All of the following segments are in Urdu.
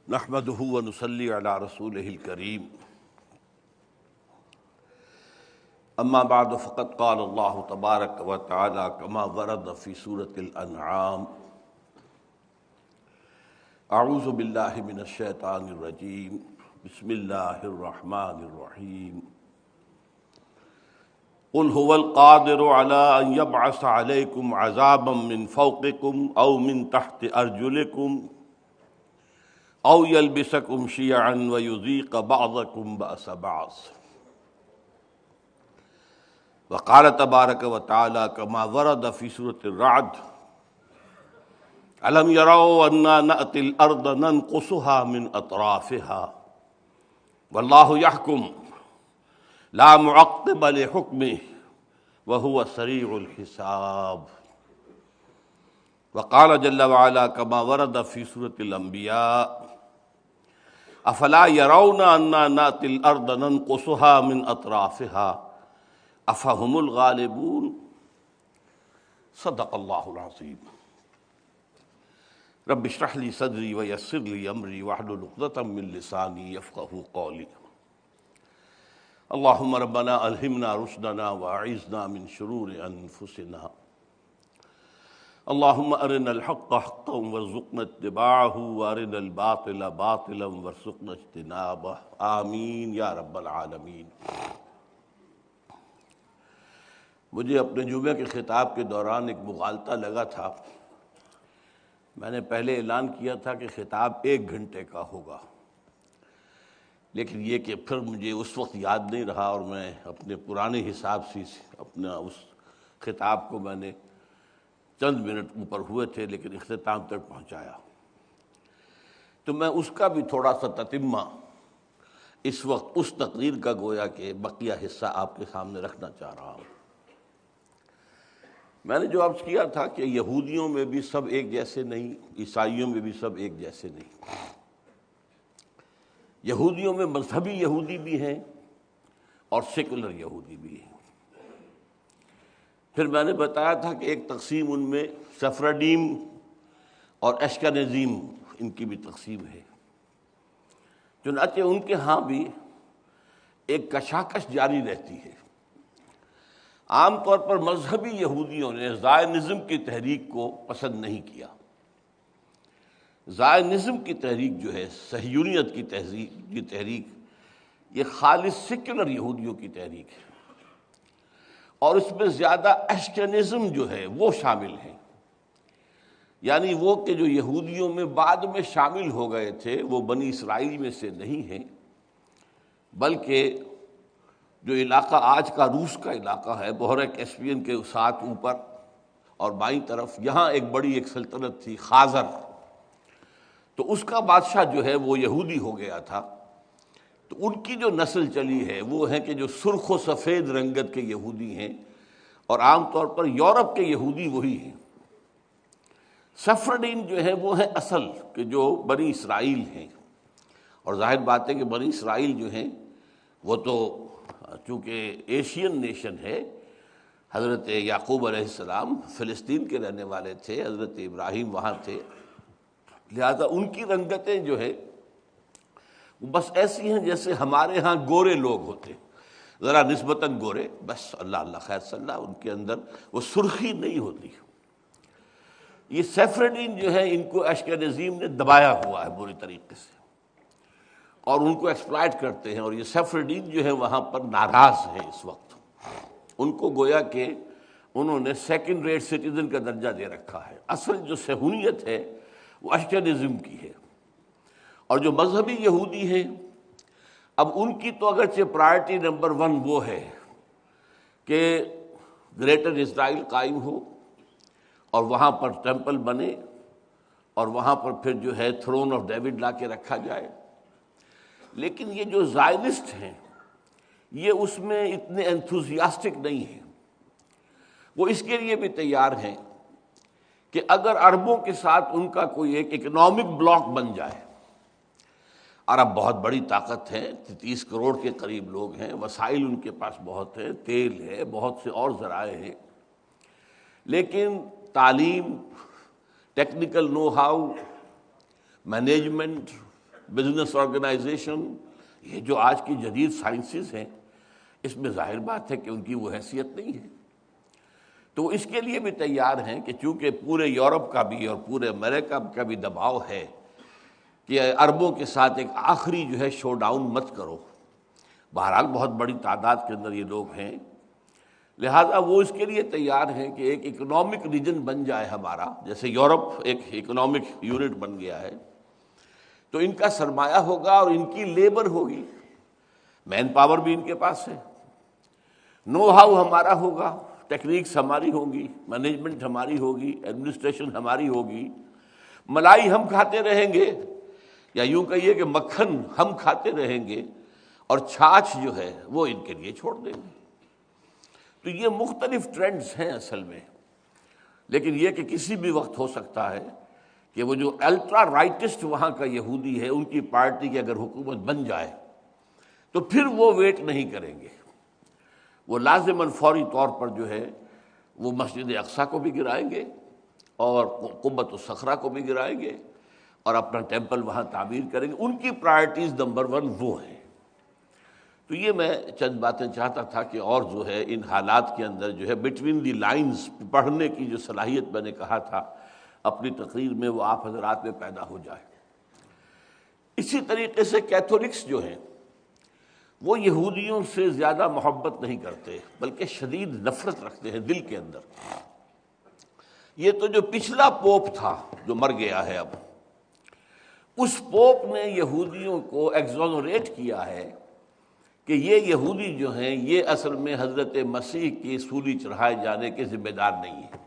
نحمده ونصلي على رسوله الكريم اما بعد فقد قال الله تبارك وتعالى كما ورد في سورة الانعام اعوذ بالله من الشیطان الرجیم بسم اللہ الرحمن الرحیم قل هو القادر على ان يبعث عليكم عذابا من فوقكم او من تحت ارجلكم او يلبسكم شيعا ويذيق بعضكم بأس بعض وقال تبارك وتعالى كما ورد في سورة الرعد ألم يروا أنا نأتي الأرض ننقصها من أطرافها والله يحكم لا معقب لحكمه وهو سريع الحساب وقال جل وعلا كما ورد في سورة الأنبياء افلا يرون انا ناتي الارض ننقصها من اطرافها افهم الغالبون صدق الله العظيم رب اشرح لي صدري ويسر لي امري واحلل عقدة من لساني يفقهوا قولي اللهم ربنا الهمنا رشدنا واعذنا من شرور انفسنا اللهم ارنا الحق حقا وارزقنا اتباعه وارنا الباطل باطلا وارزقنا اجتنابه آمین یا رب العالمین۔ مجھے اپنے جمعے کے خطاب کے دوران ایک مغالطہ لگا تھا۔ میں نے پہلے اعلان کیا تھا کہ خطاب 1 گھنٹے کا ہوگا، لیکن یہ کہ پھر مجھے اس وقت یاد نہیں رہا اور میں اپنے پرانے حساب سے اپنا اس خطاب کو میں نے چند منٹ اوپر ہوئے تھے لیکن اختتام تک پہنچایا، تو میں اس کا بھی تھوڑا سا تتمہ اس وقت اس تقریر کا گویا کہ بقیہ حصہ آپ کے سامنے رکھنا چاہ رہا ہوں۔ میں نے جو عرض کیا تھا کہ یہودیوں میں بھی سب ایک جیسے نہیں، عیسائیوں میں بھی سب ایک جیسے نہیں۔ یہودیوں میں مذہبی یہودی بھی ہیں اور سیکولر یہودی بھی ہیں۔ پھر میں نے بتایا تھا کہ ایک تقسیم ان میں سفرڈیم اور اشکنزیم ان کی بھی تقسیم ہے، چنانچہ ان کے ہاں بھی ایک کشاکش جاری رہتی ہے۔ عام طور پر مذہبی یہودیوں نے زائنزم کی تحریک کو پسند نہیں کیا۔ زائنزم کی تحریک جو ہے، صہیونیت کی تحریک، یہ خالص سیکولر یہودیوں کی تحریک ہے، اور اس میں زیادہ اشکنزم جو ہے وہ شامل ہیں، یعنی وہ کہ جو یہودیوں میں بعد میں شامل ہو گئے تھے وہ بنی اسرائیل میں سے نہیں ہیں، بلکہ جو علاقہ آج کا روس کا علاقہ ہے، بحیرہ کیسپیئن کے ساتھ اوپر اور بائیں طرف، یہاں ایک بڑی سلطنت تھی خازر، تو اس کا بادشاہ جو ہے وہ یہودی ہو گیا تھا۔ تو ان کی جو نسل چلی ہے وہ ہے کہ جو سرخ و سفید رنگت کے یہودی ہیں، اور عام طور پر یورپ کے یہودی وہی ہیں۔ سفرڈین جو ہے وہ ہیں اصل کہ جو بنی اسرائیل ہیں، اور ظاہر بات ہے کہ بنی اسرائیل جو ہیں وہ تو چونکہ ایشین نیشن ہے، حضرت یعقوب علیہ السلام فلسطین کے رہنے والے تھے، حضرت ابراہیم وہاں تھے، لہذا ان کی رنگتیں جو ہے بس ایسی ہیں جیسے ہمارے ہاں گورے لوگ ہوتے، ذرا نسبتاً گورے، بس اللہ اللہ خیر صلی اللہ، ان کے اندر وہ سرخی نہیں ہوتی۔ یہ سیفرڈین جو ہے ان کو اشکنزیم نے دبایا ہوا ہے بری طریقے سے، اور ان کو ایکسپلائٹ کرتے ہیں، اور یہ سیفرڈین جو ہے وہاں پر ناراض ہیں اس وقت۔ ان کو گویا کہ انہوں نے سیکنڈ ریٹ سٹیزن کا درجہ دے رکھا ہے۔ اصل جو صہیونیت ہے وہ اشکنزم کی ہے، اور جو مذہبی یہودی ہیں اب ان کی تو اگرچہ پرائرٹی نمبر 1 وہ ہے کہ گریٹر اسرائیل قائم ہو اور وہاں پر ٹیمپل بنے، اور وہاں پر پھر جو ہے تھرون آف ڈیوڈ لا کے رکھا جائے، لیکن یہ جو زائنسٹ ہیں یہ اس میں اتنے انتھوزیاسٹک نہیں ہیں۔ وہ اس کے لیے بھی تیار ہیں کہ اگر عربوں کے ساتھ ان کا کوئی ایک اکنامک بلاک بن جائے، عرب بہت بڑی طاقت ہے، 30 کروڑ کے قریب لوگ ہیں، وسائل ان کے پاس بہت ہیں، تیل ہے، بہت سے اور ذرائع ہیں، لیکن تعلیم، technical know how, management, business organisation, یہ جو آج کی جدید سائنسز ہیں، اس میں ظاہر بات ہے کہ ان کی وہ حیثیت نہیں ہے۔ تو اس کے لیے بھی تیار ہیں کہ چونکہ پورے یورپ کا بھی اور پورے امریکہ کا بھی دباؤ ہے کہ عربوں کے ساتھ ایک آخری جو ہے شو ڈاؤن مت کرو، بہرحال بہت بڑی تعداد کے اندر یہ لوگ ہیں، لہذا وہ اس کے لیے تیار ہیں کہ ایک اکنامک ریجن بن جائے ہمارا، جیسے یورپ ایک اکنامک یونٹ بن گیا ہے، تو ان کا سرمایہ ہوگا اور ان کی لیبر ہوگی، مین پاور بھی ان کے پاس ہے، نو ہاؤ ہمارا ہوگا، ٹیکنیکس ہماری ہوں گی، مینجمنٹ ہماری ہوگی، ایڈمنسٹریشن ہماری ہوگی، ملائی ہم کھاتے رہیں گے، یا یوں کہیے کہ مکھن ہم کھاتے رہیں گے، اور چھاچھ جو ہے وہ ان کے لیے چھوڑ دیں گے۔ تو یہ مختلف ٹرینڈز ہیں اصل میں، لیکن یہ کہ کسی بھی وقت ہو سکتا ہے کہ وہ جو الٹرا رائٹسٹ وہاں کا یہودی ہے، ان کی پارٹی کی اگر حکومت بن جائے تو پھر وہ ویٹ نہیں کریں گے، وہ لازماً فوری طور پر جو ہے وہ مسجد اقصیٰ کو بھی گرائیں گے اور قبۃ الصخرہ کو بھی گرائیں گے اور اپنا ٹیمپل وہاں تعمیر کریں گے۔ ان کی پرائرٹیز نمبر 1 وہ ہیں۔ تو یہ میں چند باتیں چاہتا تھا کہ اور جو ہے ان حالات کے اندر جو ہے بٹوین دی لائنز پڑھنے کی جو صلاحیت میں نے کہا تھا اپنی تقریر میں، وہ آپ حضرات میں پیدا ہو جائے۔ اسی طریقے سے کیتھولکس جو ہیں وہ یہودیوں سے زیادہ محبت نہیں کرتے، بلکہ شدید نفرت رکھتے ہیں دل کے اندر۔ یہ تو جو پچھلا پوپ تھا جو مر گیا ہے، اب اس پوپ نے یہودیوں کو ایگزونریٹ کیا ہے کہ یہ یہودی جو ہیں یہ اصل میں حضرت مسیح کی سولی چڑھائے جانے کے ذمہ دار نہیں ہیں،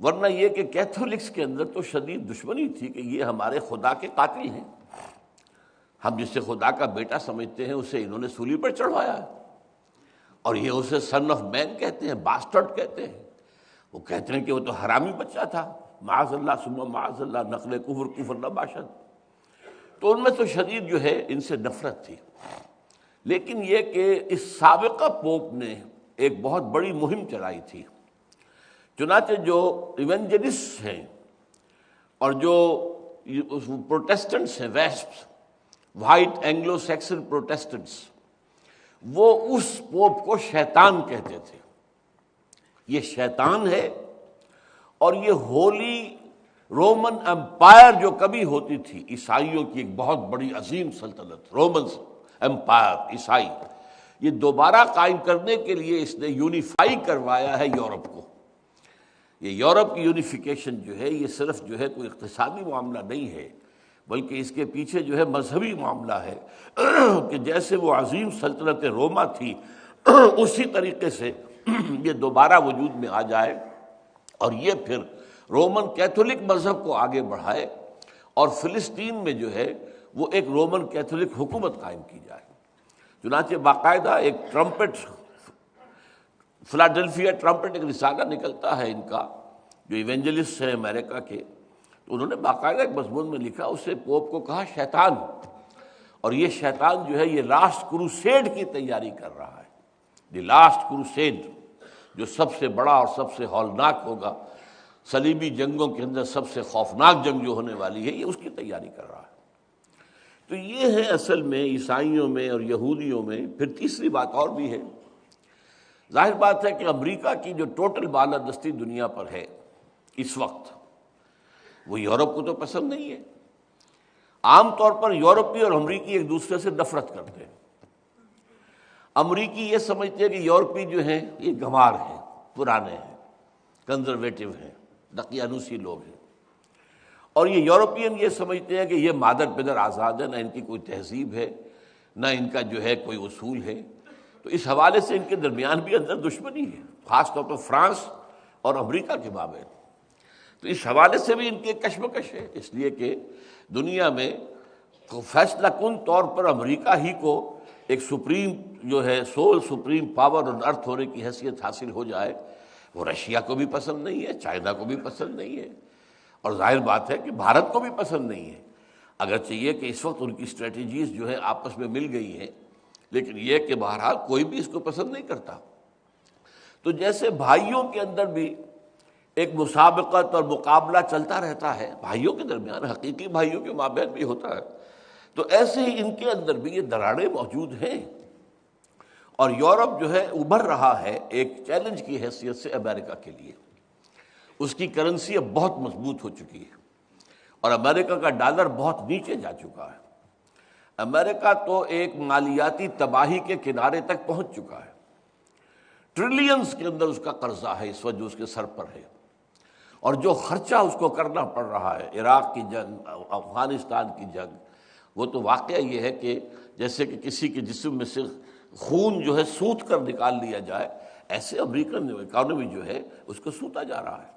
ورنہ یہ کہ کیتھولکس کے اندر تو شدید دشمنی تھی کہ یہ ہمارے خدا کے قاتل ہیں، ہم جسے خدا کا بیٹا سمجھتے ہیں اسے انہوں نے سولی پر چڑھوایا ہے، اور یہ اسے سن آف مین کہتے ہیں، باسٹرڈ کہتے ہیں، وہ کہتے ہیں کہ وہ تو حرامی بچہ تھا، معاذ اللہ ثم معاذ اللہ، نقل کفر نہ باشد۔ تو ان میں تو شدید جو ہے ان سے نفرت تھی، لیکن یہ کہ اس سابقہ پوپ نے ایک بہت بڑی مہم چلائی تھی، چنانچہ جو ایونجلسٹ ہیں اور جو پروٹیسٹنٹس ہیں، west white Anglo Saxon Protestants, وہ اس پوپ کو شیطان کہتے تھے، یہ شیطان ہے، اور یہ ہولی رومن امپائر جو کبھی ہوتی تھی، عیسائیوں کی ایک بہت بڑی عظیم سلطنت، رومن امپائر عیسائی، یہ دوبارہ قائم کرنے کے لیے اس نے یونیفائی کروایا ہے یورپ کو۔ یہ یورپ کی یونیفیکیشن جو ہے یہ صرف جو ہے کوئی اقتصادی معاملہ نہیں ہے، بلکہ اس کے پیچھے جو ہے مذہبی معاملہ ہے کہ جیسے وہ عظیم سلطنت روما تھی اسی طریقے سے یہ دوبارہ وجود میں آ جائے، اور یہ پھر رومن کیتھولک مذہب کو آگے بڑھائے، اور فلسطین میں جو ہے وہ ایک رومن کیتھولک حکومت قائم کی جائے۔ چنانچہ باقاعدہ ایک ٹرمپٹ، فلاڈیلفیا ٹرمپٹ ایک رسالہ نکلتا ہے ان کا، جو ایونجلسٹ ہیں امریکہ کے، تو انہوں نے باقاعدہ ایک مضمون میں لکھا، اس سے پوپ کو کہا شیطان، اور یہ شیطان جو ہے یہ لاسٹ کروسیڈ کی تیاری کر رہا ہے، دی لاسٹ کروسیڈ، جو سب سے بڑا اور سب سے ہولناک ہوگا، صلیبی جنگوں کے اندر سب سے خوفناک جنگ جو ہونے والی ہے، یہ اس کی تیاری کر رہا ہے۔ تو یہ ہے اصل میں عیسائیوں میں اور یہودیوں میں۔ پھر تیسری بات اور بھی ہے، ظاہر بات ہے کہ امریکہ کی جو ٹوٹل بالادستی دنیا پر ہے اس وقت، وہ یورپ کو تو پسند نہیں ہے۔ عام طور پر یورپی اور امریکی ایک دوسرے سے نفرت کرتے ہیں۔ امریکی یہ سمجھتے ہیں کہ یورپی جو ہیں یہ گنوار ہیں، پرانے ہیں، کنزرویٹو ہیں، دقیانوسی لوگ ہیں، اور یہ یورپین یہ سمجھتے ہیں کہ یہ مادر پدر آزاد ہے، نہ ان کی کوئی تہذیب ہے، نہ ان کا جو ہے کوئی اصول ہے۔ تو اس حوالے سے ان کے درمیان بھی اندر دشمنی ہے، خاص طور پر فرانس اور امریکہ کے مابین۔ تو اس حوالے سے بھی ان کی ایک کشمکش ہے، اس لیے کہ دنیا میں فیصلہ کن طور پر امریکہ ہی کو ایک سپریم جو ہے سول سپریم پاور آن ارتھ ہونے کی حیثیت حاصل ہو جائے، وہ رشیا کو بھی پسند نہیں ہے، چائنا کو بھی پسند نہیں ہے، اور ظاہر بات ہے کہ بھارت کو بھی پسند نہیں ہے، اگرچہ یہ کہ اس وقت ان کی اسٹریٹجیز جو ہے آپس میں مل گئی ہیں، لیکن یہ کہ بہرحال کوئی بھی اس کو پسند نہیں کرتا۔ تو جیسے بھائیوں کے اندر بھی ایک مسابقت اور مقابلہ چلتا رہتا ہے، بھائیوں کے درمیان، حقیقی بھائیوں کے مابین بھی ہوتا ہے، تو ایسے ہی ان کے اندر بھی یہ دراڑیں موجود ہیں، اور یورپ جو ہے ابھر رہا ہے ایک چیلنج کی حیثیت سے امریکہ کے لیے۔ اس کی کرنسی اب بہت مضبوط ہو چکی ہے، اور امریکہ کا ڈالر بہت نیچے جا چکا ہے۔ امریکہ تو ایک مالیاتی تباہی کے کنارے تک پہنچ چکا ہے، ٹریلینز کے اندر اس کا قرضہ ہے اس وقت جو اس کے سر پر ہے، اور جو خرچہ اس کو کرنا پڑ رہا ہے، عراق کی جنگ، افغانستان کی جنگ، وہ تو واقعہ یہ ہے کہ جیسے کہ کسی کے جسم میں سے خون جو ہے سوت کر نکال لیا جائے، ایسے امریکن اکانومی جو ہے اس کو سوتا جا رہا ہے۔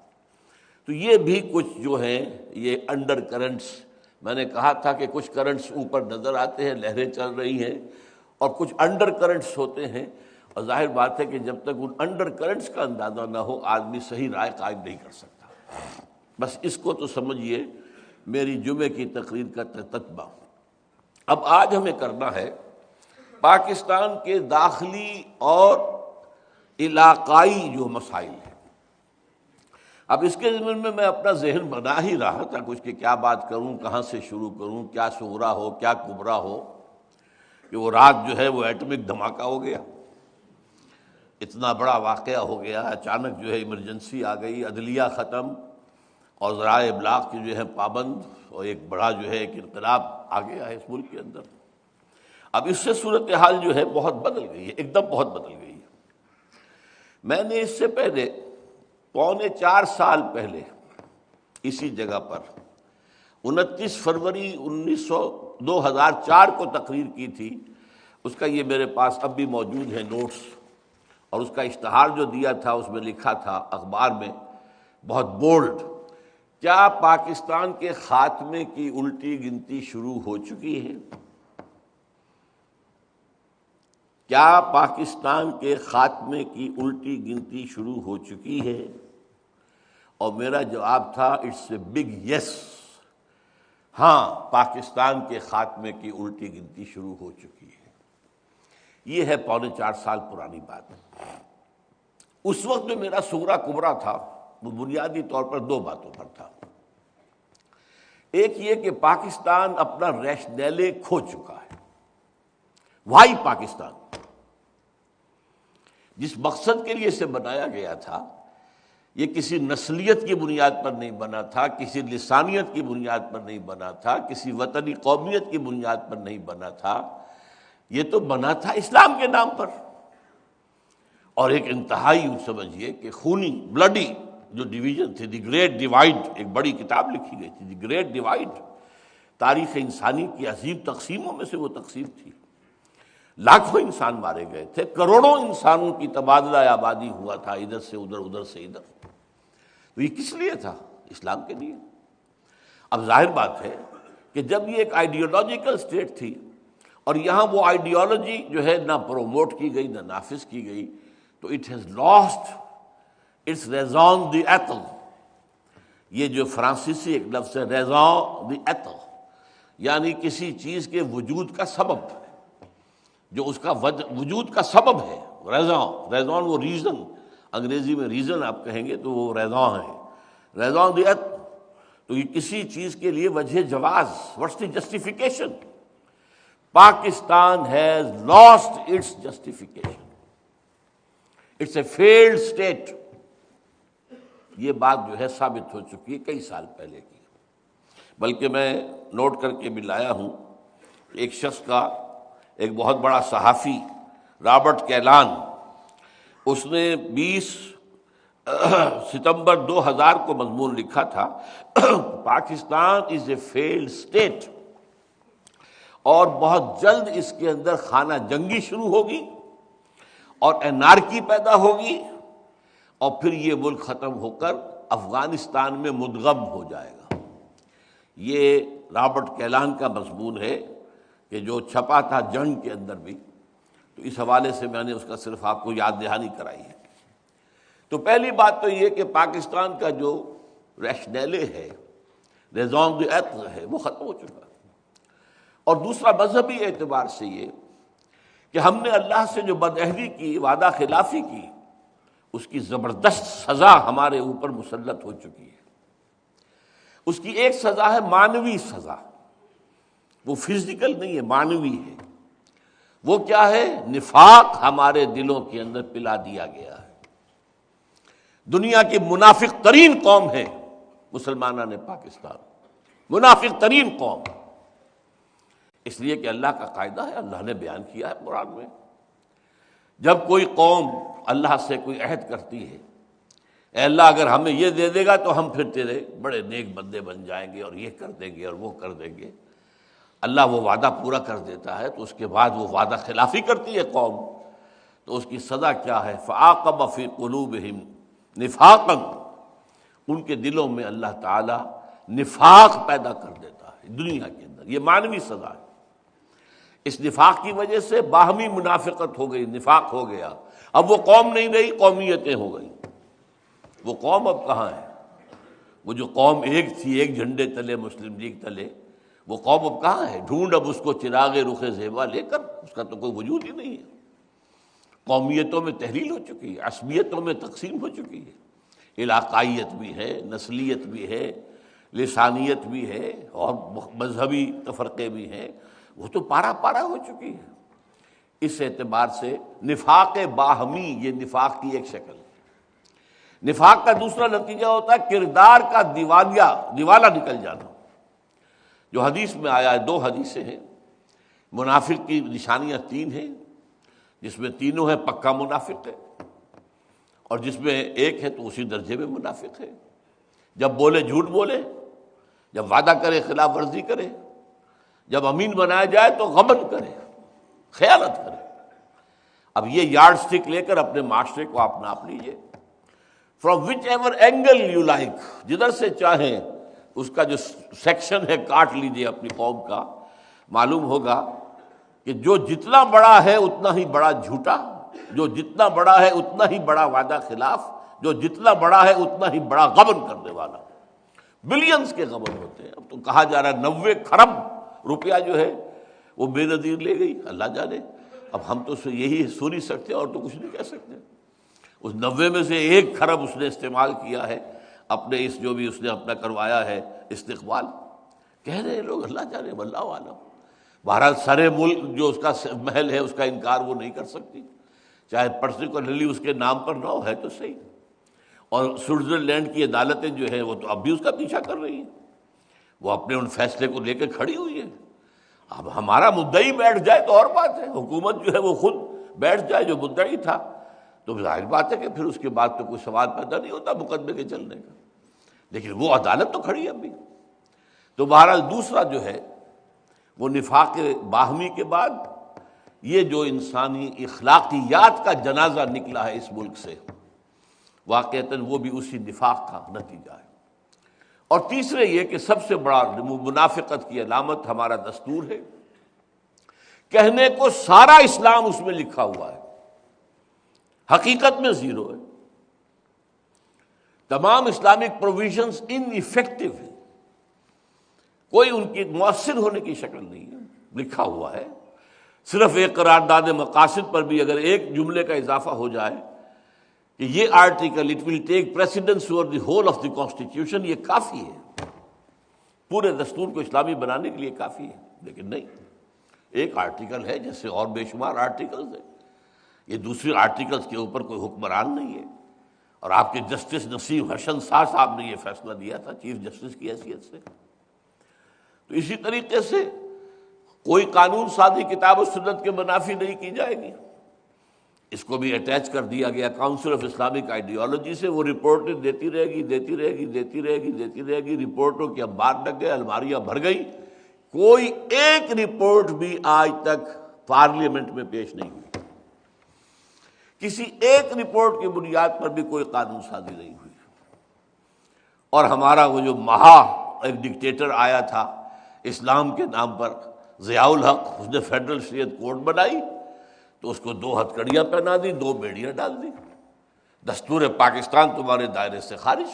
تو یہ بھی کچھ جو ہیں یہ انڈر کرنٹس، میں نے کہا تھا کہ کچھ کرنٹس اوپر نظر آتے ہیں، لہریں چل رہی ہیں، اور کچھ انڈر کرنٹس ہوتے ہیں، اور ظاہر بات ہے کہ جب تک ان انڈر کرنٹس کا اندازہ نہ ہو آدمی صحیح رائے قائم نہیں کر سکتا۔ بس اس کو تو سمجھیے میری جمعے کی تقریر کا تتبع۔ اب آج ہمیں کرنا ہے پاکستان کے داخلی اور علاقائی جو مسائل ہیں۔ اب اس کے ضمن میں اپنا ذہن بنا ہی رہا تھا کچھ کہ کیا بات کروں، کہاں سے شروع کروں، کیا صغرا ہو کیا کبرا ہو، کہ وہ رات جو ہے وہ ایٹمک دھماکہ ہو گیا، اتنا بڑا واقعہ ہو گیا، اچانک جو ہے ایمرجنسی آ گئی، عدلیہ ختم، اور ذرائع ابلاغ کی جو ہے پابند، اور ایک بڑا جو ہے ایک انقلاب آ گیا ہے اس ملک کے اندر۔ اب اس سے صورتحال جو ہے بہت بدل گئی ہے، ایک دم بہت بدل گئی ہے۔ میں نے اس سے پہلے 4.25 سال پہلے اسی جگہ پر 29 فروری 2004 کو تقریر کی تھی، اس کا یہ میرے پاس اب بھی موجود ہے نوٹس، اور اس کا اشتہار جو دیا تھا اس میں لکھا تھا اخبار میں بہت بولڈ، کیا پاکستان کے خاتمے کی الٹی گنتی شروع ہو چکی ہے؟ کیا پاکستان کے خاتمے کی الٹی گنتی شروع ہو چکی ہے؟ اور میرا جواب تھا اٹس اے بگ یس، ہاں پاکستان کے خاتمے کی الٹی گنتی شروع ہو چکی ہے۔ یہ ہے 4.25 سال پرانی بات۔ اس وقت جو میرا صغرا کبرا تھا وہ بنیادی طور پر 2 باتوں پر تھا۔ ایک یہ کہ پاکستان اپنا ریشنیلے کھو چکا ہے، وائی پاکستان، جس مقصد کے لیے اسے بنایا گیا تھا یہ کسی نسلیت کی بنیاد پر نہیں بنا تھا، کسی لسانیت کی بنیاد پر نہیں بنا تھا، کسی وطنی قومیت کی بنیاد پر نہیں بنا تھا، یہ تو بنا تھا اسلام کے نام پر، اور ایک انتہائی سمجھیے کہ خونی بلڈی جو ڈویژن تھی، دی گریٹ ڈیوائڈ، ایک بڑی کتاب لکھی گئی تھی دی گریٹ ڈیوائڈ، تاریخ انسانی کی عظیم تقسیموں میں سے وہ تقسیم تھی۔ لاکھوں انسان مارے گئے تھے، کروڑوں انسانوں کی تبادلہ آبادی ہوا تھا، ادھر سے ادھر ادھر سے ادھر۔ تو یہ کس لیے تھا؟ اسلام کے لیے۔ اب ظاہر بات ہے کہ جب یہ ایک آئیڈیالوجیکل اسٹیٹ تھی اور یہاں وہ آئیڈیالوجی جو ہے نہ پروموٹ کی گئی نہ نافذ کی گئی، تو it has lost its raison d'être. یہ جو فرانسیسی ایک لفظ ہے ریزون دی ایتھل، یعنی کسی چیز کے وجود کا سبب، جو اس کا وجود کا سبب ہے، ریزون وہ ریزن، انگریزی میں ریزن آپ کہیں گے تو وہ ریزون ہے، ریزون دی ایتھل۔ تو یہ کسی چیز کے لیے وجہ جواز، what's the justification? Pakistan has lost its justification, it's a failed state. یہ بات جو ہے ثابت ہو چکی ہے کئی سال پہلے کی، بلکہ میں نوٹ کر کے بھی لایا ہوں ایک شخص کا، ایک بہت بڑا صحافی رابرٹ کیلان، اس نے 20 ستمبر 2000 کو مضمون لکھا تھا پاکستان از اے فیلڈ اسٹیٹ، اور بہت جلد اس کے اندر خانہ جنگی شروع ہوگی اور انارکی پیدا ہوگی، اور پھر یہ ملک ختم ہو کر افغانستان میں مدغم ہو جائے گا۔ یہ رابرٹ کیلان کا مضمون ہے کہ جو چھپا تھا جنگ کے اندر بھی، تو اس حوالے سے میں نے اس کا صرف آپ کو یاد دہانی کرائی ہے۔ تو پہلی بات تو یہ کہ پاکستان کا جو ریشنیلے ہے، ریزون دی ایتھل ہے، وہ ختم ہو چکا ہے۔ اور دوسرا مذہبی اعتبار سے یہ کہ ہم نے اللہ سے جو بدعہدی کی، وعدہ خلافی کی، اس کی زبردست سزا ہمارے اوپر مسلط ہو چکی ہے۔ اس کی ایک سزا ہے مانوی سزا، وہ فزیکل نہیں ہے، معنوی ہے۔ وہ کیا ہے؟ نفاق ہمارے دلوں کے اندر پلا دیا گیا ہے۔ دنیا کی منافق ترین قوم ہے مسلمانوں نے پاکستان، منافق ترین قوم، اس لیے کہ اللہ کا قاعدہ ہے، اللہ نے بیان کیا ہے قرآن میں، جب کوئی قوم اللہ سے کوئی عہد کرتی ہے، اے اللہ اگر ہمیں یہ دے دے گا تو ہم پھر تیرے بڑے نیک بندے بن جائیں گے اور یہ کر دیں گے اور وہ کر دیں گے، اللہ وہ وعدہ پورا کر دیتا ہے تو اس کے بعد وہ وعدہ خلافی کرتی ہے قوم، تو اس کی سزا کیا ہے؟ فَعَاقَبَ فِي قُلُوبِهِمْ نِفَاقًا، ان کے دلوں میں اللہ تعالی نفاق پیدا کر دیتا ہے دنیا کے اندر، یہ معنوی سزا ہے۔ اس نفاق کی وجہ سے باہمی منافقت ہو گئی، نفاق ہو گیا، اب وہ قوم نہیں رہی، قومیتیں ہو گئی۔ وہ قوم اب کہاں ہے؟ وہ جو قوم ایک تھی، ایک جھنڈے تلے، مسلم لیگ تلے، وہ قوم اب کہاں ہے؟ ڈھونڈ اب اس کو چراغ رخ زیبا لے کر، اس کا تو کوئی وجود ہی نہیں ہے۔ قومیتوں میں تحلیل ہو چکی ہے، عصبیتوں میں تقسیم ہو چکی ہے، علاقائیت بھی ہے، نسلیت بھی ہے، لسانیت بھی ہے، اور مذہبی تفرقے بھی ہیں، وہ تو پارا پارا ہو چکی ہے۔ اس اعتبار سے نفاق باہمی، یہ نفاق کی ایک شکل ہے۔ نفاق کا دوسرا نتیجہ ہوتا ہے کردار کا دیوالا نکل جانا، جو حدیث میں آیا ہے، 2 حدیثیں ہیں، منافق کی نشانیاں 3 ہیں، جس میں تینوں ہے پکا منافق ہے، اور جس میں ایک ہے تو اسی درجے میں منافق ہے۔ جب بولے جھوٹ بولے، جب وعدہ کرے خلاف ورزی کرے، جب امین بنایا جائے تو غبن کرے، خیانت کرے۔ اب یہ یارڈ سٹک لے کر اپنے معاشرے کو آپ ناپ لیجئے، from which ever angle you like, جدھر سے چاہیں اس کا جو سیکشن ہے کاٹ لیجئے اپنی قوم کا، معلوم ہوگا کہ جو جتنا بڑا ہے اتنا ہی بڑا جھوٹا، جو جتنا بڑا ہے اتنا ہی بڑا وعدہ خلاف، جو جتنا بڑا ہے اتنا ہی بڑا غبن کرنے والا۔ بلینز کے غبن ہوتے ہیں۔ اب تو کہا جا رہا ہے 90 کھرب روپیہ جو ہے وہ بے نظیر لے گئی، اللہ جانے۔ اب ہم تو یہی سن نہیں سکتے اور تو کچھ نہیں کہہ سکتے۔ اس 90 میں سے 1 کھرب اس نے استعمال کیا ہے اپنے اس جو بھی اس نے اپنا کروایا ہے استقبال، کہہ رہے ہیں لوگ، اللہ جانے واللہ عالم۔ بہرحال سرے ملک جو اس کا محل ہے اس کا انکار وہ نہیں کر سکتی، چاہے پرٹیکولرلی اس کے نام پر نہ ہو، ہے تو صحیح۔ اور سوئٹزرلینڈ کی عدالتیں جو ہیں وہ تو اب بھی اس کا پیچھا کر رہی ہیں، وہ اپنے ان فیصلے کو لے کے کھڑی ہوئی ہے۔ اب ہمارا مدعی بیٹھ جائے تو اور بات ہے، حکومت جو ہے وہ خود بیٹھ جائے جو مدعی تھا، تو ظاہر بات ہے کہ پھر اس کے بعد تو کوئی سوال پیدا نہیں ہوتا مقدمے کے چلنے کا، لیکن وہ عدالت تو کھڑی ہے اب بھی۔ تو بہرحال دوسرا جو ہے وہ نفاق باہمی کے بعد یہ جو انسانی اخلاقیات کا جنازہ نکلا ہے اس ملک سے، واقعتاً وہ بھی اسی نفاق کا نتیجہ ہے۔ اور تیسرے یہ کہ سب سے بڑا منافقت کی علامت ہمارا دستور ہے، کہنے کو سارا اسلام اس میں لکھا ہوا ہے، حقیقت میں زیرو ہے۔ تمام اسلامک پروویژنز ان ایفیکٹو ہیں، کوئی ان کی مؤثر ہونے کی شکل نہیں ہے، لکھا ہوا ہے۔ صرف ایک قرارداد مقاصد پر بھی اگر ایک جملے کا اضافہ ہو جائے کہ یہ article it will take precedence over the whole of the constitution, یہ کافی ہے، پورے دستور کو اسلامی بنانے کے لیے کافی ہے۔ لیکن نہیں، ایک آرٹیکل ہے جیسے اور بے شمار آرٹیکلز ہیں، یہ دوسرے آرٹیکلز کے اوپر کوئی حکمران نہیں ہے۔ اور آپ کے جسٹس نسیم حسن شاہ صاحب نے یہ فیصلہ دیا تھا چیف جسٹس کی حیثیت سے۔ تو اسی طریقے سے کوئی قانون سازی کتاب و سنت کے منافی نہیں کی جائے گی، اس کو بھی اٹیچ کر دیا گیا کاؤنسل آف اسلامک آئیڈیالوجی سے، وہ رپورٹیں دیتی رہے گی، رپورٹوں کے انبار لگ گئے، الماریاں بھر گئی، کوئی ایک رپورٹ بھی آج تک پارلیمنٹ میں پیش نہیں ہوئی، کسی ایک رپورٹ کی بنیاد پر بھی کوئی قانون سازی نہیں ہوئی۔ اور ہمارا وہ جو ایک ڈکٹیٹر آیا تھا اسلام کے نام پر، ضیاء الحق، اس نے فیڈرل شریعت کورٹ بنائی تو اس کو 2 ہتھکڑیاں پہنا دی، 2 بیڑیاں ڈال دی، دستور پاکستان تمہارے دائرے سے خارج،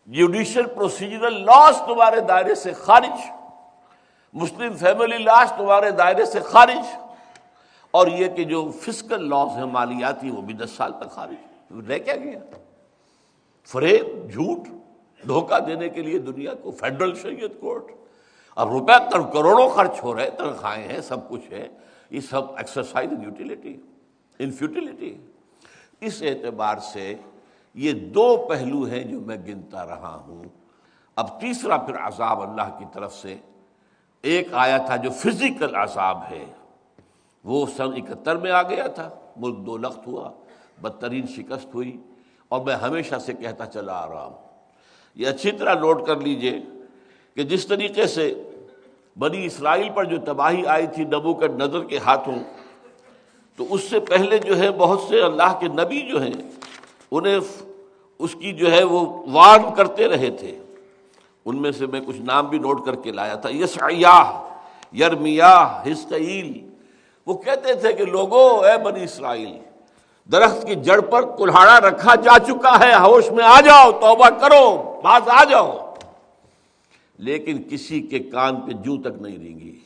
جوڈیشل پروسیجرل لاز تمہارے دائرے سے خارج، مسلم فیملی لاز تمہارے دائرے سے خارج، اور یہ کہ جو فسکل لاز ہیں مالیاتی وہ بھی 10 سال تک خارج۔ رہ کیا گیا؟ فریب، جھوٹ، دھوکہ دینے کے لیے دنیا کو فیڈرل شریعت کورٹ، اب روپے کروڑوں خرچ ہو رہے، تنخواہیں ہیں، سب کچھ ہے، یہ سب exercise in utility, in futility. اس اعتبار سے یہ دو پہلو ہیں جو میں گنتا رہا ہوں۔ اب تیسرا پھر عذاب اللہ کی طرف سے ایک آیا تھا جو فزیکل عذاب ہے، وہ سن 71 میں آ گیا تھا، ملک دو لخت ہوا، بدترین شکست ہوئی، اور میں ہمیشہ سے کہتا چلا آ رہا ہوں، یہ اچھی طرح نوٹ کر لیجئے کہ جس طریقے سے بنی اسرائیل پر جو تباہی آئی تھی نبوکدنضر کے ہاتھوں، تو اس سے پہلے جو ہے بہت سے اللہ کے نبی جو ہیں انہیں اس کی جو ہے وہ وارن کرتے رہے تھے۔ ان میں سے میں کچھ نام بھی نوٹ کر کے لایا تھا، یسعیاہ، یرمیاہ، حزقیل۔ وہ کہتے تھے کہ لوگوں، اے بنی اسرائیل، درخت کی جڑ پر کلہاڑا رکھا جا چکا ہے، ہوش میں آ جاؤ، توبہ کرو، باز آ جاؤ۔ لیکن کسی کے کان پہ جوں تک نہیں رینگی۔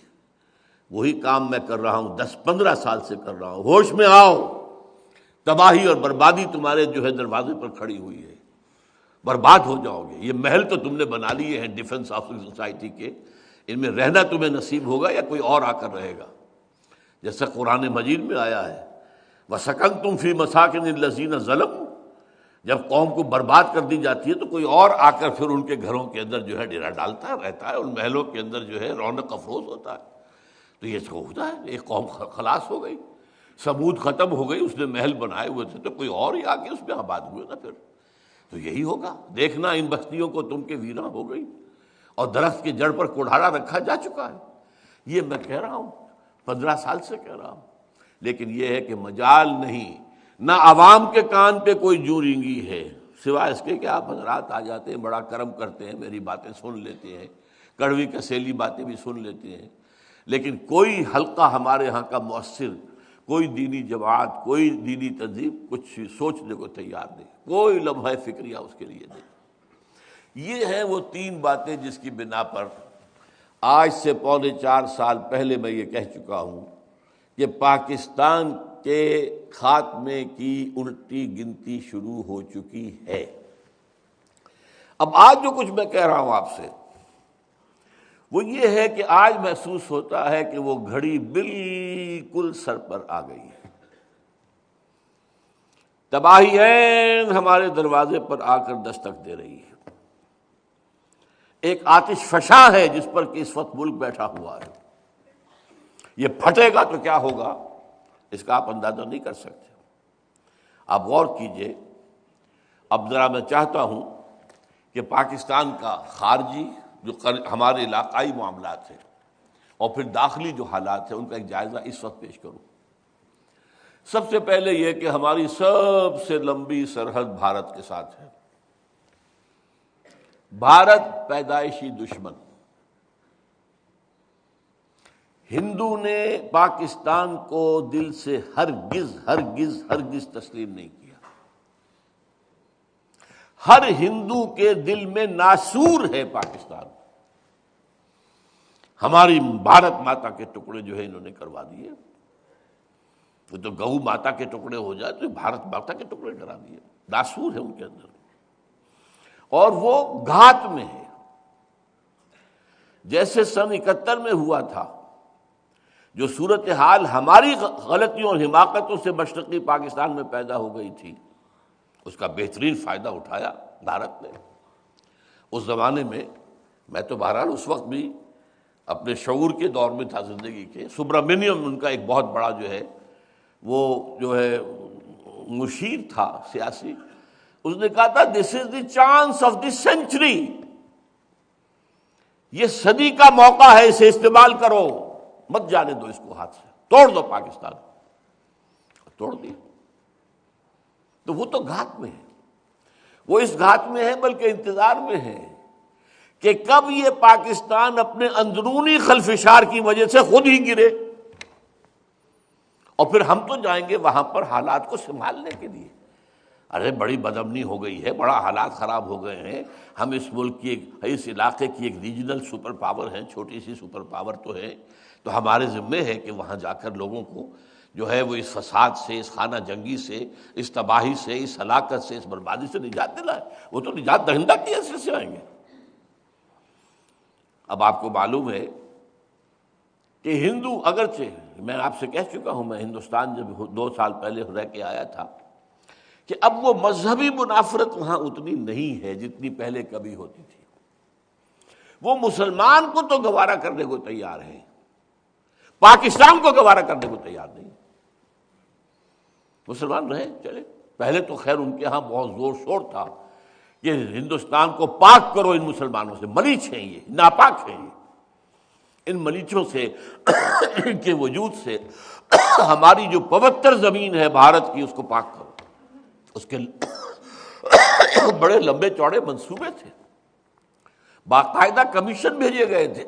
وہی کام میں کر رہا ہوں، 10-15 سال سے کر رہا ہوں، ہوش میں آؤ، تباہی اور بربادی تمہارے جو ہے دروازے پر کھڑی ہوئی ہے، برباد ہو جاؤ گے۔ یہ محل تو تم نے بنا لیے ہیں ڈیفنس آف سوسائٹی کے، ان میں رہنا تمہیں نصیب ہوگا یا کوئی اور آ کر رہے گا؟ جیسا قرآن مجید میں آیا ہے، وَسَكَنْتُمْ فِي مَسَاكِنِ الَّذِينَ ظَلَمُوا، جب قوم کو برباد کر دی جاتی ہے تو کوئی اور آ کر پھر ان کے گھروں کے اندر جو ہے ڈیرا ڈالتا رہتا ہے، ان محلوں کے اندر جو ہے رونق افروز ہوتا ہے۔ تو یہ ہوتا ہے، ایک قوم خلاص ہو گئی، سمود ختم ہو گئی، اس نے محل بنائے ہوئے تھے تو کوئی اور ہی آ کے اس میں آباد ہوئے نا پھر۔ تو یہی ہوگا، دیکھنا ان بستیوں کو تم کے ویراں ہو گئی اور درخت کی جڑ پر کڑھاڑا رکھا جا چکا ہے۔ یہ میں کہہ رہا ہوں، 15 سال سے کہہ رہا ہوں، لیکن یہ ہے کہ مجال نہیں، نہ عوام کے کان پہ کوئی جوں رینگی ہے، سوائے اس کے کہ آپ حضرات آ جاتے ہیں، بڑا کرم کرتے ہیں، میری باتیں سن لیتے ہیں، کڑوی کسیلی باتیں بھی سن لیتے ہیں، لیکن کوئی حلقہ ہمارے ہاں کا مؤثر، کوئی دینی جماعت، کوئی دینی تنظیم کچھ سوچنے کو تیار نہیں، کوئی لمحہ فکریہ اس کے لیے نہیں۔ یہ ہیں وہ 3 باتیں جس کی بنا پر آج سے 3.25 سال پہلے میں یہ کہہ چکا ہوں کہ پاکستان کے خاتمے کی الٹی گنتی شروع ہو چکی ہے۔ اب آج جو کچھ میں کہہ رہا ہوں آپ سے وہ یہ ہے کہ آج محسوس ہوتا ہے کہ وہ گھڑی بالکل سر پر آ گئی ہے، تباہی عین ہمارے دروازے پر آ کر دستک دے رہی ہے، ایک آتش فشاں ہے جس پر کہ اس وقت ملک بیٹھا ہوا ہے۔ یہ پھٹے گا تو کیا ہوگا اس کا آپ اندازہ نہیں کر سکتے۔ آپ غور کیجئے، اب ذرا میں چاہتا ہوں کہ پاکستان کا خارجی جو ہمارے علاقائی معاملات ہیں اور پھر داخلی جو حالات ہیں ان کا ایک جائزہ اس وقت پیش کروں۔ سب سے پہلے یہ کہ ہماری سب سے لمبی سرحد بھارت کے ساتھ ہے۔ بھارت پیدائشی دشمن، ہندو نے پاکستان کو دل سے ہرگز ہرگز ہرگز تسلیم نہیں کیا۔ ہر ہندو کے دل میں ناسور ہے پاکستان۔ ہماری بھارت ماتا کے ٹکڑے جو ہے انہوں نے کروا دیے، وہ تو گو ماتا کے ٹکڑے ہو جائے تو بھارت ماتا کے ٹکڑے کرا دیے، ناسور ہے ان کے اندر، اور وہ گھات میں ہے۔ جیسے سن 71 میں ہوا تھا، جو صورتحال ہماری غلطیوں اور حماقتوں سے مشرقی پاکستان میں پیدا ہو گئی تھی، اس کا بہترین فائدہ اٹھایا بھارت نے۔ اس زمانے میں میں تو بہرحال اس وقت بھی اپنے شعور کے دور میں تھا زندگی کے، سبرامنیم ان کا ایک بہت بڑا جو ہے وہ جو ہے مشیر تھا سیاسی، اس نے کہا تھا this is the chance of the century, یہ صدی کا موقع ہے، اسے استعمال کرو، مت جانے دو اس کو ہاتھ سے، توڑ دو پاکستان۔ توڑ دیا۔ تو وہ تو گھات میں ہے، وہ اس گھات میں ہے بلکہ انتظار میں ہے کہ کب یہ پاکستان اپنے اندرونی خلفشار کی وجہ سے خود ہی گرے، اور پھر ہم تو جائیں گے وہاں پر حالات کو سنبھالنے کے لیے۔ ارے بڑی بدامنی ہو گئی ہے، بڑا حالات خراب ہو گئے ہیں، ہم اس ملک کی اس علاقے کی ایک ریجنل سپر پاور ہیں، چھوٹی سی سپر پاور تو ہے، تو ہمارے ذمے ہے کہ وہاں جا کر لوگوں کو جو ہے وہ اس فساد سے، اس خانہ جنگی سے، اس تباہی سے، اس ہلاکت سے، اس بربادی سے نجات دلائے۔ وہ تو نجات دہندہ کی حیثیت سے آئیں گے۔ اب آپ کو معلوم ہے کہ ہندو، اگرچہ میں آپ سے کہہ چکا ہوں، میں ہندوستان جب 2 سال پہلے رہ کے آیا تھا، کہ اب وہ مذہبی منافرت وہاں اتنی نہیں ہے جتنی پہلے کبھی ہوتی تھی۔ وہ مسلمان کو تو گوارا کرنے کو تیار ہیں، پاکستان کو گوارا کرنے کو تیار نہیں۔ مسلمان رہے چلے، پہلے تو خیر ان کے ہاں بہت زور شور تھا کہ ہندوستان کو پاک کرو ان مسلمانوں سے، ملیچ ہیں یہ، ناپاک ہیں یہ، ان ملیچوں سے، ان کے وجود سے ہماری جو پوتر زمین ہے بھارت کی، اس کو پاک کرو۔ اس کے بڑے لمبے چوڑے منصوبے تھے، باقاعدہ کمیشن بھیجے گئے تھے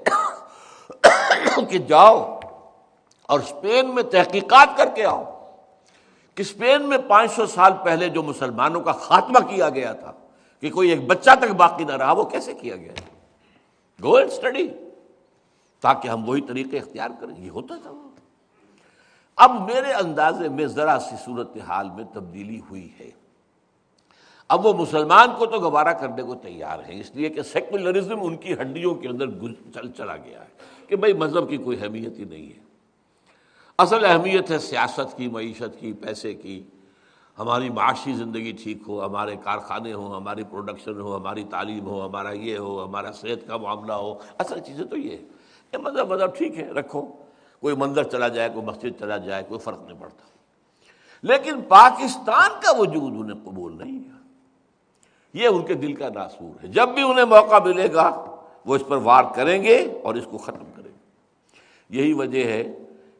کہ جاؤ اور اسپین میں تحقیقات کر کے آؤ کہ اسپین میں 500 سال پہلے جو مسلمانوں کا خاتمہ کیا گیا تھا، کہ کوئی ایک بچہ تک باقی نہ رہا، وہ کیسے کیا گیا؟ گو اینڈ اسٹڈی، تاکہ ہم وہی طریقے اختیار کریں۔ یہ ہوتا تھا۔ اب میرے اندازے میں ذرا سی صورتحال میں تبدیلی ہوئی ہے۔ اب وہ مسلمان کو تو گوارا کرنے کو تیار ہیں، اس لیے کہ سیکولرزم ان کی ہڈیوں کے اندر چلا گیا ہے کہ بھئی مذہب کی کوئی اہمیت ہی نہیں ہے۔ اصل اہمیت ہے سیاست کی، معیشت کی، پیسے کی، ہماری معاشی زندگی ٹھیک ہو، ہمارے کارخانے ہوں، ہماری پروڈکشن ہو، ہماری تعلیم ہو، ہمارا یہ ہو، ہمارا صحت کا معاملہ ہو۔ اصل چیزیں تو یہ ہے۔ یہ مذہب ٹھیک ہے، رکھو، کوئی مندر چلا جائے، کوئی مسجد چلا جائے، کوئی فرق نہیں پڑتا، لیکن پاکستان کا وجود انہیں قبول نہیں ہے۔ یہ ان کے دل کا ناسور ہے۔ جب بھی انہیں موقع ملے گا وہ اس پر وار کریں گے اور اس کو ختم کریں گے۔ یہی وجہ ہے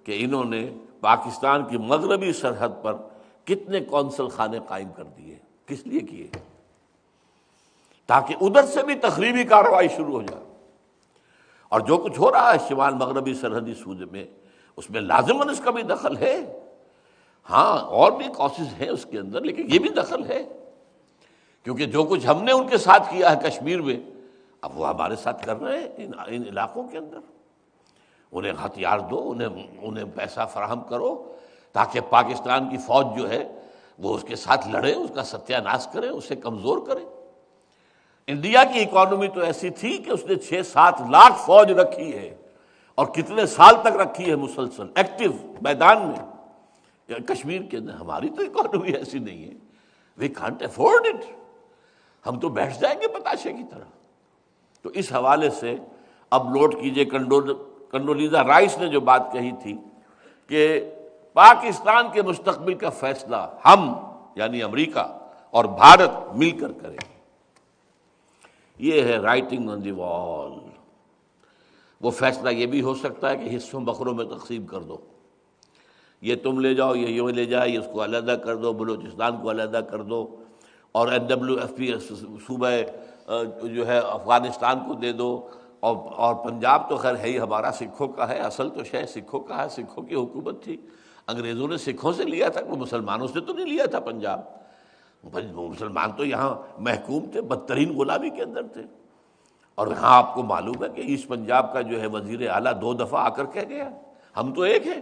کہ انہوں نے پاکستان کی مغربی سرحد پر کتنے کونسل خانے قائم کر دیے۔ کس لیے کیے؟ تاکہ ادھر سے بھی تخریبی کارروائی شروع ہو جائے۔ اور جو کچھ ہو رہا ہے شمال مغربی سرحدی صوبے میں، اس میں لازماً اس کا بھی دخل ہے۔ ہاں، اور بھی کاسز ہیں اس کے اندر، لیکن یہ بھی دخل ہے، کیونکہ جو کچھ ہم نے ان کے ساتھ کیا ہے کشمیر میں، اب وہ ہمارے ساتھ کر رہے ہیں ان علاقوں کے اندر۔ انہیں ہتھیار دو، انہیں پیسہ فراہم کرو، تاکہ پاکستان کی فوج جو ہے وہ اس کے ساتھ لڑے، اس کا ستیہ ناش کرے، اسے کمزور کرے۔ انڈیا کی اکانومی تو ایسی تھی کہ اس نے 6-7 لاکھ فوج رکھی ہے، اور کتنے سال تک رکھی ہے مسلسل ایکٹیو میدان میں۔ کشمیر کے اندر ہماری تو اکانومی ایسی نہیں ہے، وی کانٹ افورڈ اٹ، ہم تو بیٹھ جائیں گے بتاشے کی طرح۔ تو اس حوالے سے اب نوٹ کیجئے کنڈولیزا رائس نے جو بات کہی تھی کہ پاکستان کے مستقبل کا فیصلہ ہم یعنی امریکہ اور بھارت مل کر کریں۔ یہ ہے رائٹنگ آن دی وال۔ وہ فیصلہ یہ بھی ہو سکتا ہے کہ حصوں بخروں میں تقسیم کر دو، یہ تم لے جاؤ، یہ یوں لے جائے، اس کو علیحدہ کر دو، بلوچستان کو علیحدہ کر دو، اور NWFP صوبہ جو ہے افغانستان کو دے دو، اور پنجاب تو خیر ہے ہی ہمارا، سکھوں کا ہے، اصل تو شہ سکھوں کا ہے، سکھوں کی حکومت تھی، انگریزوں نے سکھوں سے لیا تھا، وہ مسلمانوں سے تو نہیں لیا تھا پنجاب۔ مسلمان تو یہاں محکوم تھے، بدترین غلامی کے اندر تھے۔ اور یہاں آپ کو معلوم ہے کہ ایسٹ پنجاب کا جو ہے وزیر اعلیٰ 2 دفعہ آ کر کہہ گیا ہم تو ایک ہیں،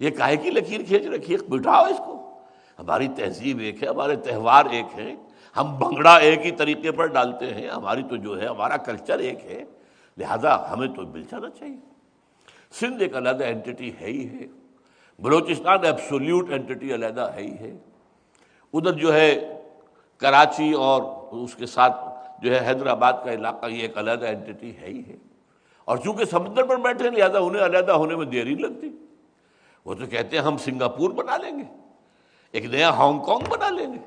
یہ کاہے کی لکیر کھینچ رکھی ہے، بٹھاؤ اس کو، ہماری تہذیب ایک ہے، ہمارے تہوار ایک ہیں، ہم بھنگڑا ایک ہی طریقے پر ڈالتے ہیں، ہماری تو جو ہے ہمارا کلچر ایک ہے، لہذا ہمیں تو مل جانا چاہیے۔ سندھ ایک علیحدہ اینٹی ہے ہی ہے، بلوچستان ایبسولوٹ اینٹی علیحدہ ہے ہی ہے، ادھر جو ہے کراچی اور اس کے ساتھ جو ہے حیدرآباد کا علاقہ، یہ ایک علیحدہ اینٹی ہے ہی ہے، اور چونکہ سمندر پر بیٹھے لہذا انہیں علیحدہ ہونے میں دیر ہی لگتی۔ وہ تو کہتے ہیں ہم سنگاپور بنا لیں گے، ایک نیا ہانگ کانگ بنا لیں گے،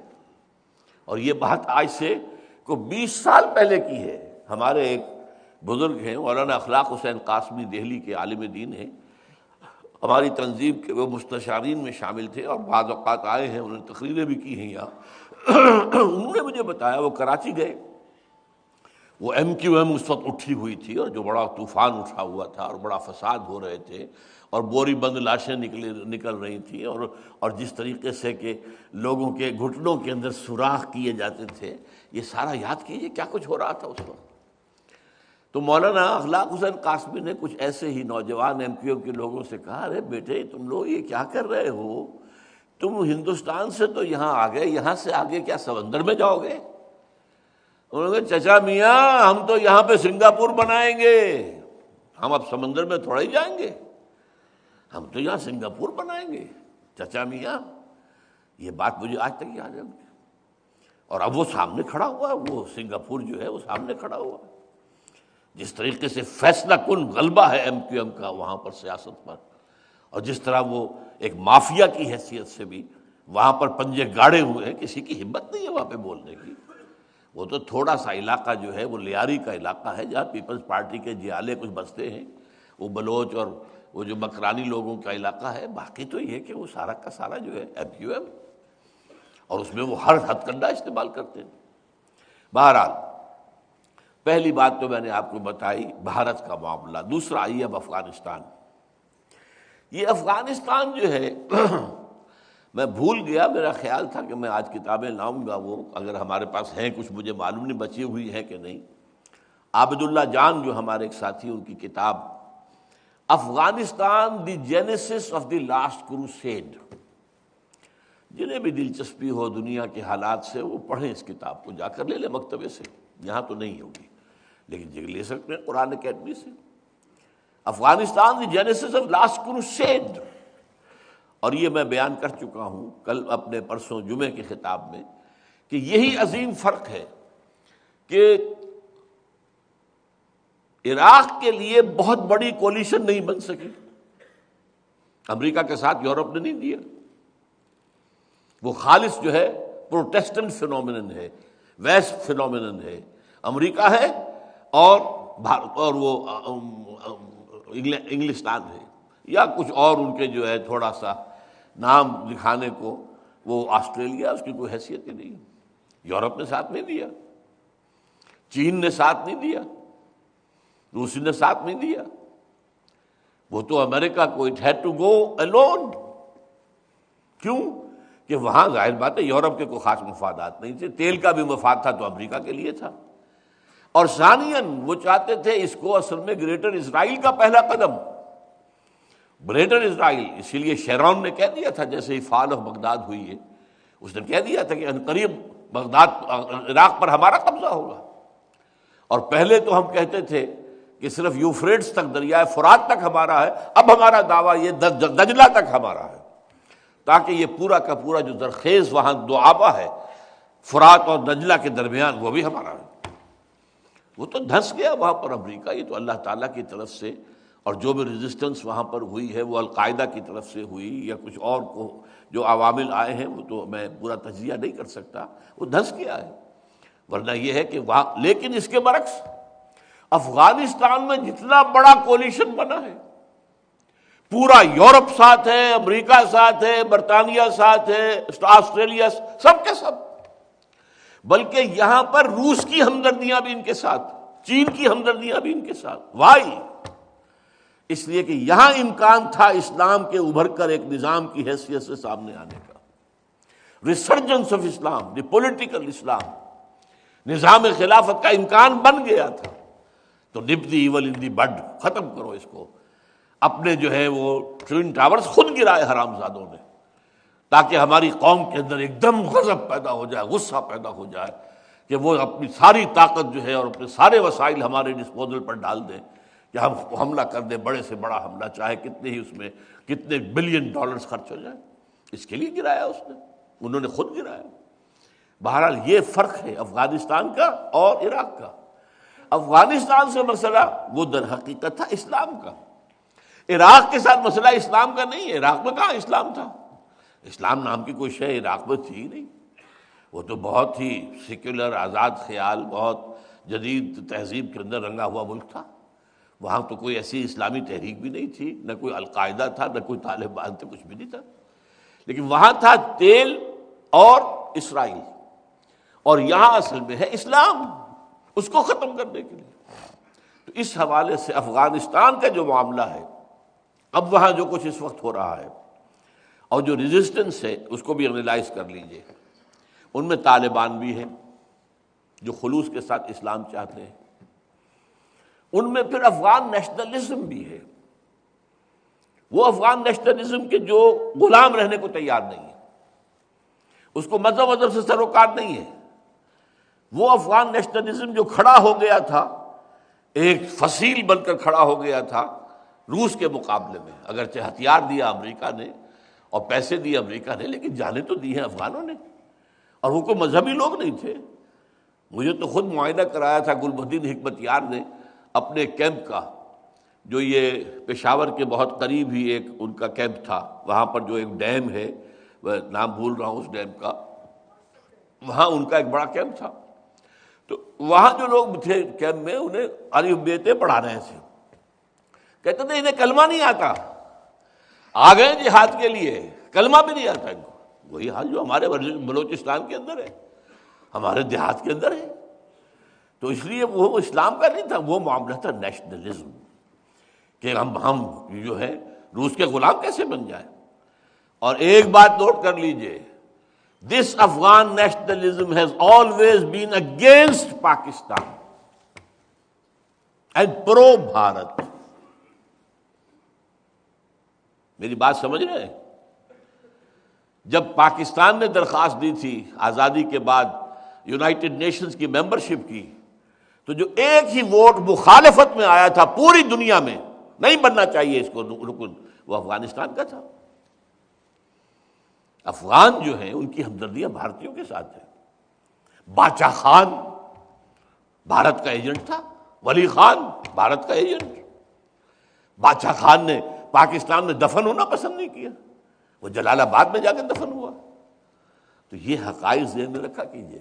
اور یہ بات آج سے کو 20 سال پہلے کی ہے۔ ہمارے ایک بزرگ ہیں مولانا اخلاق حسین قاسمی، دہلی کے عالم دین ہیں، ہماری تنظیم کے وہ مستشارین میں شامل تھے اور بعض اوقات آئے ہیں، انہوں نے تقریریں بھی کی ہیں یہاں۔ انہوں نے مجھے بتایا وہ کراچی گئے، وہ MQM اس وقت اٹھی ہوئی تھی اور جو بڑا طوفان اٹھا ہوا تھا اور بڑا فساد ہو رہے تھے اور بوری بند لاشیں نکل رہی تھیں، اور جس طریقے سے کہ لوگوں کے گھٹنوں کے اندر سوراخ کیے جاتے تھے، یہ سارا یاد کیجیے کیا کچھ ہو رہا تھا اس وقت۔ تو مولانا اخلاق حسین قاسمی نے کچھ ایسے ہی نوجوان MQM کے لوگوں سے کہا، ارے بیٹے تم لوگ یہ کیا کر رہے ہو، تم ہندوستان سے تو یہاں آ گئے، یہاں سے آگے کیا سمندر میں جاؤ گے؟ انہوں نے کہا چچا میاں ہم تو یہاں پہ سنگاپور بنائیں گے، ہم اب سمندر میں تھوڑا ہی جائیں گے، ہم تو یہاں سنگاپور بنائیں گے چچا میاں۔ یہ بات مجھے آج تک یاد ہے۔ اور اب وہ سامنے کھڑا ہوا ہے، وہ سنگاپور جو ہے وہ سامنے کھڑا ہوا ہے۔ جس طریقے سے فیصلہ کن غلبہ ہے ایم کیو ایم کا وہاں پر سیاست پر، اور جس طرح وہ ایک مافیا کی حیثیت سے بھی وہاں پر پنجے گاڑے ہوئے ہیں، کسی کی ہمت نہیں ہے وہاں پہ بولنے کی۔ وہ تو تھوڑا سا علاقہ جو ہے وہ لیاری کا علاقہ ہے جہاں پیپلز پارٹی کے جیالے کچھ بستے ہیں، وہ بلوچ اور وہ جو مکرانی لوگوں کا علاقہ ہے۔ باقی تو یہ کہ وہ سارا کا سارا جو ہے ایم کیو ایم، اور اس میں وہ ہر ہتھ کنڈا استعمال کرتے ہیں۔ بہرحال پہلی بات تو میں نے آپ کو بتائی بھارت کا معاملہ۔ دوسرا آئیے اب افغانستان۔ یہ افغانستان جو ہے میں بھول گیا، میرا خیال تھا کہ میں آج کتابیں لاؤں گا، وہ اگر ہمارے پاس ہیں کچھ، مجھے معلوم نہیں بچی ہوئی ہے کہ نہیں۔ عابد اللہ جان جو ہمارے ایک ساتھی، ان کی کتاب Afghanistan the genesis of the last crusade, جنہیں بھی دلچسپی ہو دنیا کے حالات سے وہ پڑھیں اس کتاب کو، جا کر لے لیں مکتبے سے، یہاں تو نہیں ہوگی لیکن جگہ لے سکتے ہیں قرآن اکیڈمی سے۔ Afghanistan the genesis of last crusade, اور یہ میں بیان کر چکا ہوں کل اپنے پرسوں جمعے کے خطاب میں کہ یہی عظیم فرق ہے کہ عراق کے لیے بہت بڑی کولیشن نہیں بن سکی، امریکہ کے ساتھ یورپ نے نہیں دیا۔ وہ خالص جو ہے پروٹیسٹنٹ فینومینن ہے، ویسٹ فینومینن ہے، امریکہ ہے اور بھارت اور وہ انگلستان ہے، یا کچھ اور ان کے جو ہے تھوڑا سا نام دکھانے کو وہ آسٹریلیا، اس کی کوئی حیثیت ہی نہیں۔ یورپ نے ساتھ نہیں دیا، چین نے ساتھ نہیں دیا، روسی نے ساتھ نہیں دیا، وہ تو امریکہ کو it had to go alone. کیوں؟ کہ وہاں ظاہر بات ہے یورپ کے کوئی خاص مفادات نہیں تھے، تیل کا بھی مفاد تھا تو امریکہ کے لیے تھا، اور ثانیاً وہ چاہتے تھے اس کو اصل میں گریٹر اسرائیل کا پہلا قدم، گریٹر اسرائیل۔ اسی لیے شیرون نے کہہ دیا تھا، جیسے ہی فال آف بغداد ہوئی ہے، اس نے کہہ دیا تھا کہ عنقریب بغداد عراق پر ہمارا قبضہ ہوگا۔ اور پہلے تو ہم کہتے تھے کہ صرف یوفریٹس تک، دریائے فرات تک ہمارا ہے، اب ہمارا دعویٰ یہ دجلہ تک ہمارا ہے، تاکہ یہ پورا کا پورا جو زرخیز وہاں دعابہ ہے فرات اور دجلہ کے درمیان، وہ بھی ہمارا ہے۔ وہ تو دھنس گیا وہاں پر امریکہ، یہ تو اللہ تعالیٰ کی طرف سے، اور جو بھی ریزسٹنس وہاں پر ہوئی ہے وہ القاعدہ کی طرف سے ہوئی یا کچھ اور کو جو عوامل آئے ہیں، وہ تو میں پورا تجزیہ نہیں کر سکتا، وہ دھنس گیا ہے۔ ورنہ یہ ہے کہ وہاں، لیکن اس کے برعکس افغانستان میں جتنا بڑا کولیشن بنا ہے، پورا یورپ ساتھ ہے، امریکہ ساتھ ہے، برطانیہ ساتھ ہے، آسٹریلیا، سب کے سب، بلکہ یہاں پر روس کی ہمدردیاں بھی ان کے ساتھ، چین کی ہمدردیاں بھی ان کے ساتھ۔ وائی؟ اس لیے کہ یہاں امکان تھا اسلام کے ابھر کر ایک نظام کی حیثیت سے سامنے آنے کا، resurgence of Islam, the political Islam, نظام خلافت کا امکان بن گیا تھا۔ تو نپ دی ایول ان دی بڈ، ختم کرو اس کو۔ اپنے جو ہے وہ ٹوین ٹاورز خود گرائے حرام زادوں نے، تاکہ ہماری قوم کے اندر ایک دم غضب پیدا ہو جائے، غصہ پیدا ہو جائے کہ وہ اپنی ساری طاقت جو ہے اور اپنے سارے وسائل ہمارے ڈسپوزل پر ڈال دیں کہ ہم حملہ کر دیں، بڑے سے بڑا حملہ، چاہے کتنے ہی اس میں کتنے بلین ڈالرز خرچ ہو جائیں۔ اس کے لیے گرایا اس نے، انہوں نے خود گرایا۔ بہرحال یہ فرق ہے افغانستان کا اور عراق کا۔ افغانستان سے مسئلہ وہ در حقیقت تھا اسلام کا، عراق کے ساتھ مسئلہ اسلام کا نہیں ہے۔ عراق میں کہاں اسلام تھا؟ اسلام نام کی کوئی شے عراق میں تھی ہی نہیں، وہ تو بہت ہی سیکولر، آزاد خیال، بہت جدید تہذیب کے اندر رنگا ہوا ملک تھا۔ وہاں تو کوئی ایسی اسلامی تحریک بھی نہیں تھی، نہ کوئی القاعدہ تھا، نہ کوئی طالبان تھے، کچھ بھی نہیں تھا، لیکن وہاں تھا تیل اور اسرائیل، اور یہاں اصل میں ہے اسلام، اس کو ختم کرنے کے لیے۔ تو اس حوالے سے افغانستان کا جو معاملہ ہے، اب وہاں جو کچھ اس وقت ہو رہا ہے اور جو ریزسٹنس ہے، اس کو بھی انالائز کر لیجئے۔ ان میں طالبان بھی ہیں جو خلوص کے ساتھ اسلام چاہتے ہیں، ان میں پھر افغان نیشنلزم بھی ہے، وہ افغان نیشنلزم کے جو غلام رہنے کو تیار نہیں ہے، اس کو مذہب سے سروکار نہیں ہے، وہ افغان نیشنلزم جو کھڑا ہو گیا تھا ایک فصیل بن کر کھڑا ہو گیا تھا روس کے مقابلے میں، اگرچہ ہتھیار دیا امریکہ نے اور پیسے دیے امریکہ نے، لیکن جانیں تو دی ہیں افغانوں نے، اور وہ کوئی مذہبی لوگ نہیں تھے۔ مجھے تو خود معائنہ کرایا تھا گل الدین حکمت یار نے اپنے کیمپ کا، جو یہ پشاور کے بہت قریب ہی ایک ان کا کیمپ تھا، وہاں پر جو ایک ڈیم ہے، وہ نام بھول رہا ہوں اس ڈیم کا، وہاں ان کا ایک بڑا کیمپ تھا۔ تو وہاں جو لوگ تھے کیمپ میں، انہیں علی بیتے پڑھا رہے تھے، کہتے تھے انہیں کلمہ نہیں آتا، آ گئے جہاد کے لیے، کلمہ بھی نہیں آتا ان کو۔ وہی حال جو ہمارے بلوچستان کے اندر ہے، ہمارے دیہات کے اندر ہے۔ تو اس لیے وہ اسلام کا نہیں تھا، وہ معاملہ تھا نیشنلزم، کہ ہم جو ہے روس کے غلام کیسے بن جائیں۔ اور ایک بات نوٹ کر لیجئے، this Afghan nationalism has always been against Pakistan and pro Bharat. میری بات سمجھ رہے ہیں؟ جب پاکستان نے درخواست دی تھی آزادی کے بعد یونائٹڈ نیشنز کی ممبرشپ کی، تو جو ایک ہی ووٹ مخالفت میں آیا تھا پوری دنیا میں، نہیں بننا چاہیے اس کو رکن، وہ افغانستان کا تھا۔ افغان جو ہیں ان کی ہمدردیاں بھارتیوں کے ساتھ ہیں۔ باچا خان بھارت کا ایجنٹ تھا، ولی خان بھارت کا ایجنٹ۔ باچا خان نے پاکستان میں دفن ہونا پسند نہیں کیا، وہ جلال آباد میں جا کے دفن ہوا۔ تو یہ حقائق ذہن میں رکھا کیجیے،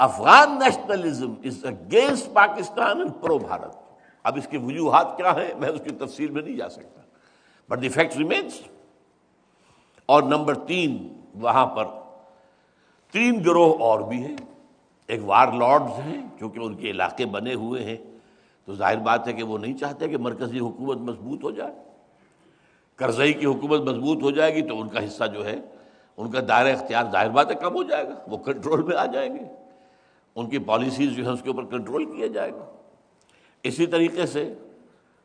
Afghan nationalism is against Pakistan and pro Bharat. اب اس کی وجوہات کیا ہیں میں اس کی تفصیل میں نہیں جا سکتا، بٹ دی فیکٹ ریمینس۔ اور نمبر 3، وہاں پر 3 گروہ اور بھی ہیں۔ ایک وار لارڈز ہیں، چونکہ ان کے علاقے بنے ہوئے ہیں تو ظاہر بات ہے کہ وہ نہیں چاہتے کہ مرکزی حکومت مضبوط ہو جائے۔ کرزئی کی حکومت مضبوط ہو جائے گی تو ان کا حصہ جو ہے، ان کا دائرہ اختیار ظاہر بات ہے کم ہو جائے گا، وہ کنٹرول میں آ جائیں گے، ان کی پالیسیز جو ہے اس کے اوپر کنٹرول کیا جائے گا۔ اسی طریقے سے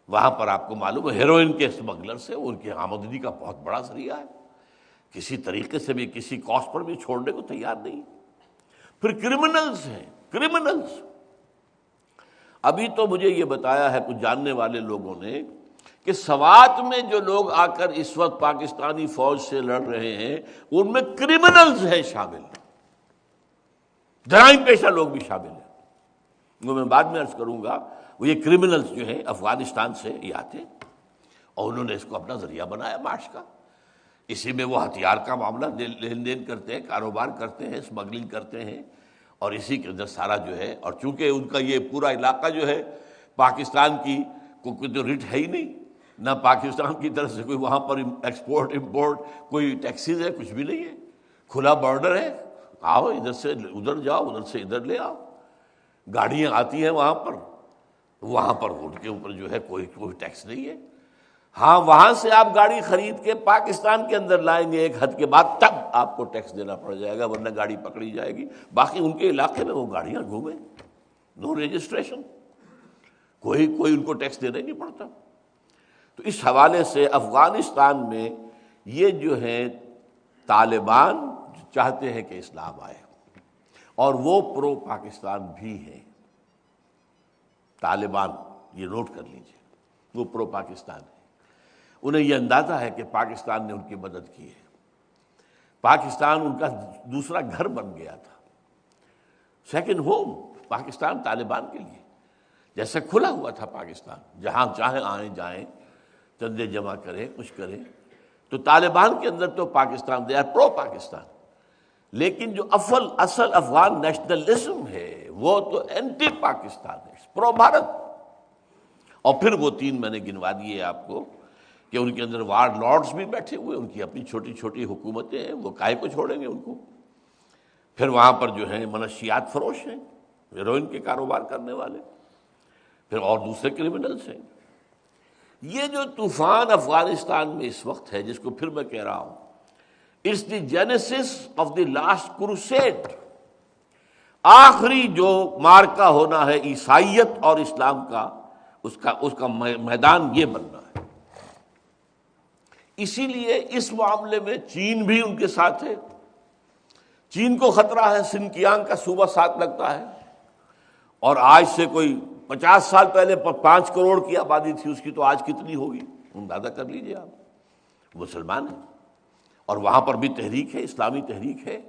وہاں پر آپ کو معلوم ہے ہیروئن کے اسمگلر سے ان کی آمدنی کا بہت بڑا ذریعہ ہے، کسی طریقے سے بھی کسی کاسٹ پر بھی چھوڑنے کو تیار نہیں۔ پھر کرمنلز ہیں، کرمنلز۔ ابھی تو مجھے یہ بتایا ہے کچھ جاننے والے لوگوں نے کہ سوات میں جو لوگ آ کر اس وقت پاکستانی فوج سے لڑ رہے ہیں ان میں کرمنلز ہیں شامل، جرائم پیشہ لوگ بھی شامل ہیں۔ وہ میں بعد میں عرض کروں گا، وہ یہ کرمنلز جو ہیں افغانستان سے یہ آتے اور انہوں نے اس کو اپنا ذریعہ بنایا معاش کا۔ اسی میں وہ ہتھیار کا معاملہ لین دین کرتے ہیں، کاروبار کرتے ہیں، اسمگلنگ کرتے ہیں، اور اسی کے اندر سارا جو ہے، اور چونکہ ان کا یہ پورا علاقہ جو ہے پاکستان کی کوئی تو ریٹ ہے ہی نہیں، نہ پاکستان کی طرف سے کوئی وہاں پر ایکسپورٹ امپورٹ کوئی ٹیکسیز ہے، کچھ بھی نہیں ہے، کھلا بارڈر ہے، آؤ ادھر سے ادھر جاؤ، ادھر سے ادھر لے آؤ، گاڑیاں آتی ہیں وہاں پر ان کے اوپر جو ہے کوئی ٹیکس نہیں ہے۔ ہاں وہاں سے آپ گاڑی خرید کے پاکستان کے اندر لائیں گے ایک حد کے بعد تب آپ کو ٹیکس دینا پڑ جائے گا، ورنہ گاڑی پکڑی جائے گی۔ باقی ان کے علاقے میں وہ گاڑیاں گھومیں، نو رجسٹریشن، کوئی ان کو ٹیکس دینا ہی نہیں پڑتا۔ تو اس حوالے سے افغانستان میں یہ جو ہے طالبان چاہتے ہیں کہ اسلام آئے، اور وہ پرو پاکستان بھی ہیں۔ طالبان یہ نوٹ کر لیجئے، وہ پرو پاکستان ہے، انہیں یہ اندازہ ہے کہ پاکستان نے ان کی مدد کی ہے، پاکستان ان کا دوسرا گھر بن گیا تھا، سیکنڈ ہوم پاکستان طالبان کے لیے، جیسے کھلا ہوا تھا پاکستان، جہاں چاہیں آئیں جائیں، چندے جمع کریں، کچھ کریں۔ تو طالبان کے اندر تو پاکستان دے آر پرو پاکستان، لیکن جو اصل افغان نیشنلزم ہے وہ تو اینٹی پاکستان ہے، پرو بھارت۔ اور پھر وہ 3 میں نے گنوا دیے آپ کو کہ ان کے اندر وار لارڈز بھی بیٹھے ہوئے، ان کی اپنی چھوٹی چھوٹی حکومتیں ہیں، وہ کائے کو چھوڑیں گے ان کو۔ پھر وہاں پر جو ہیں منشیات فروش ہیں، ہیروئن کے کاروبار کرنے والے، پھر اور دوسرے کرمنلز ہیں۔ یہ جو طوفان افغانستان میں اس وقت ہے، جس کو پھر میں کہہ رہا ہوں، it's the genesis of the last crusade, آخری جو مارکا ہونا ہے عیسائیت اور اسلام کا، اس کا میدان یہ بننا ہے۔ اسی لیے اس معاملے میں چین بھی ان کے ساتھ ہے، چین کو خطرہ ہے، سنکیانگ کا صوبہ ساتھ لگتا ہے، اور آج سے کوئی 50 سال پہلے 5 کروڑ کی آبادی تھی اس کی، تو آج کتنی ہوگی اندازہ کر لیجئے آپ۔ مسلمان ہیں اور وہاں پر بھی تحریک ہے، اسلامی تحریک ہے،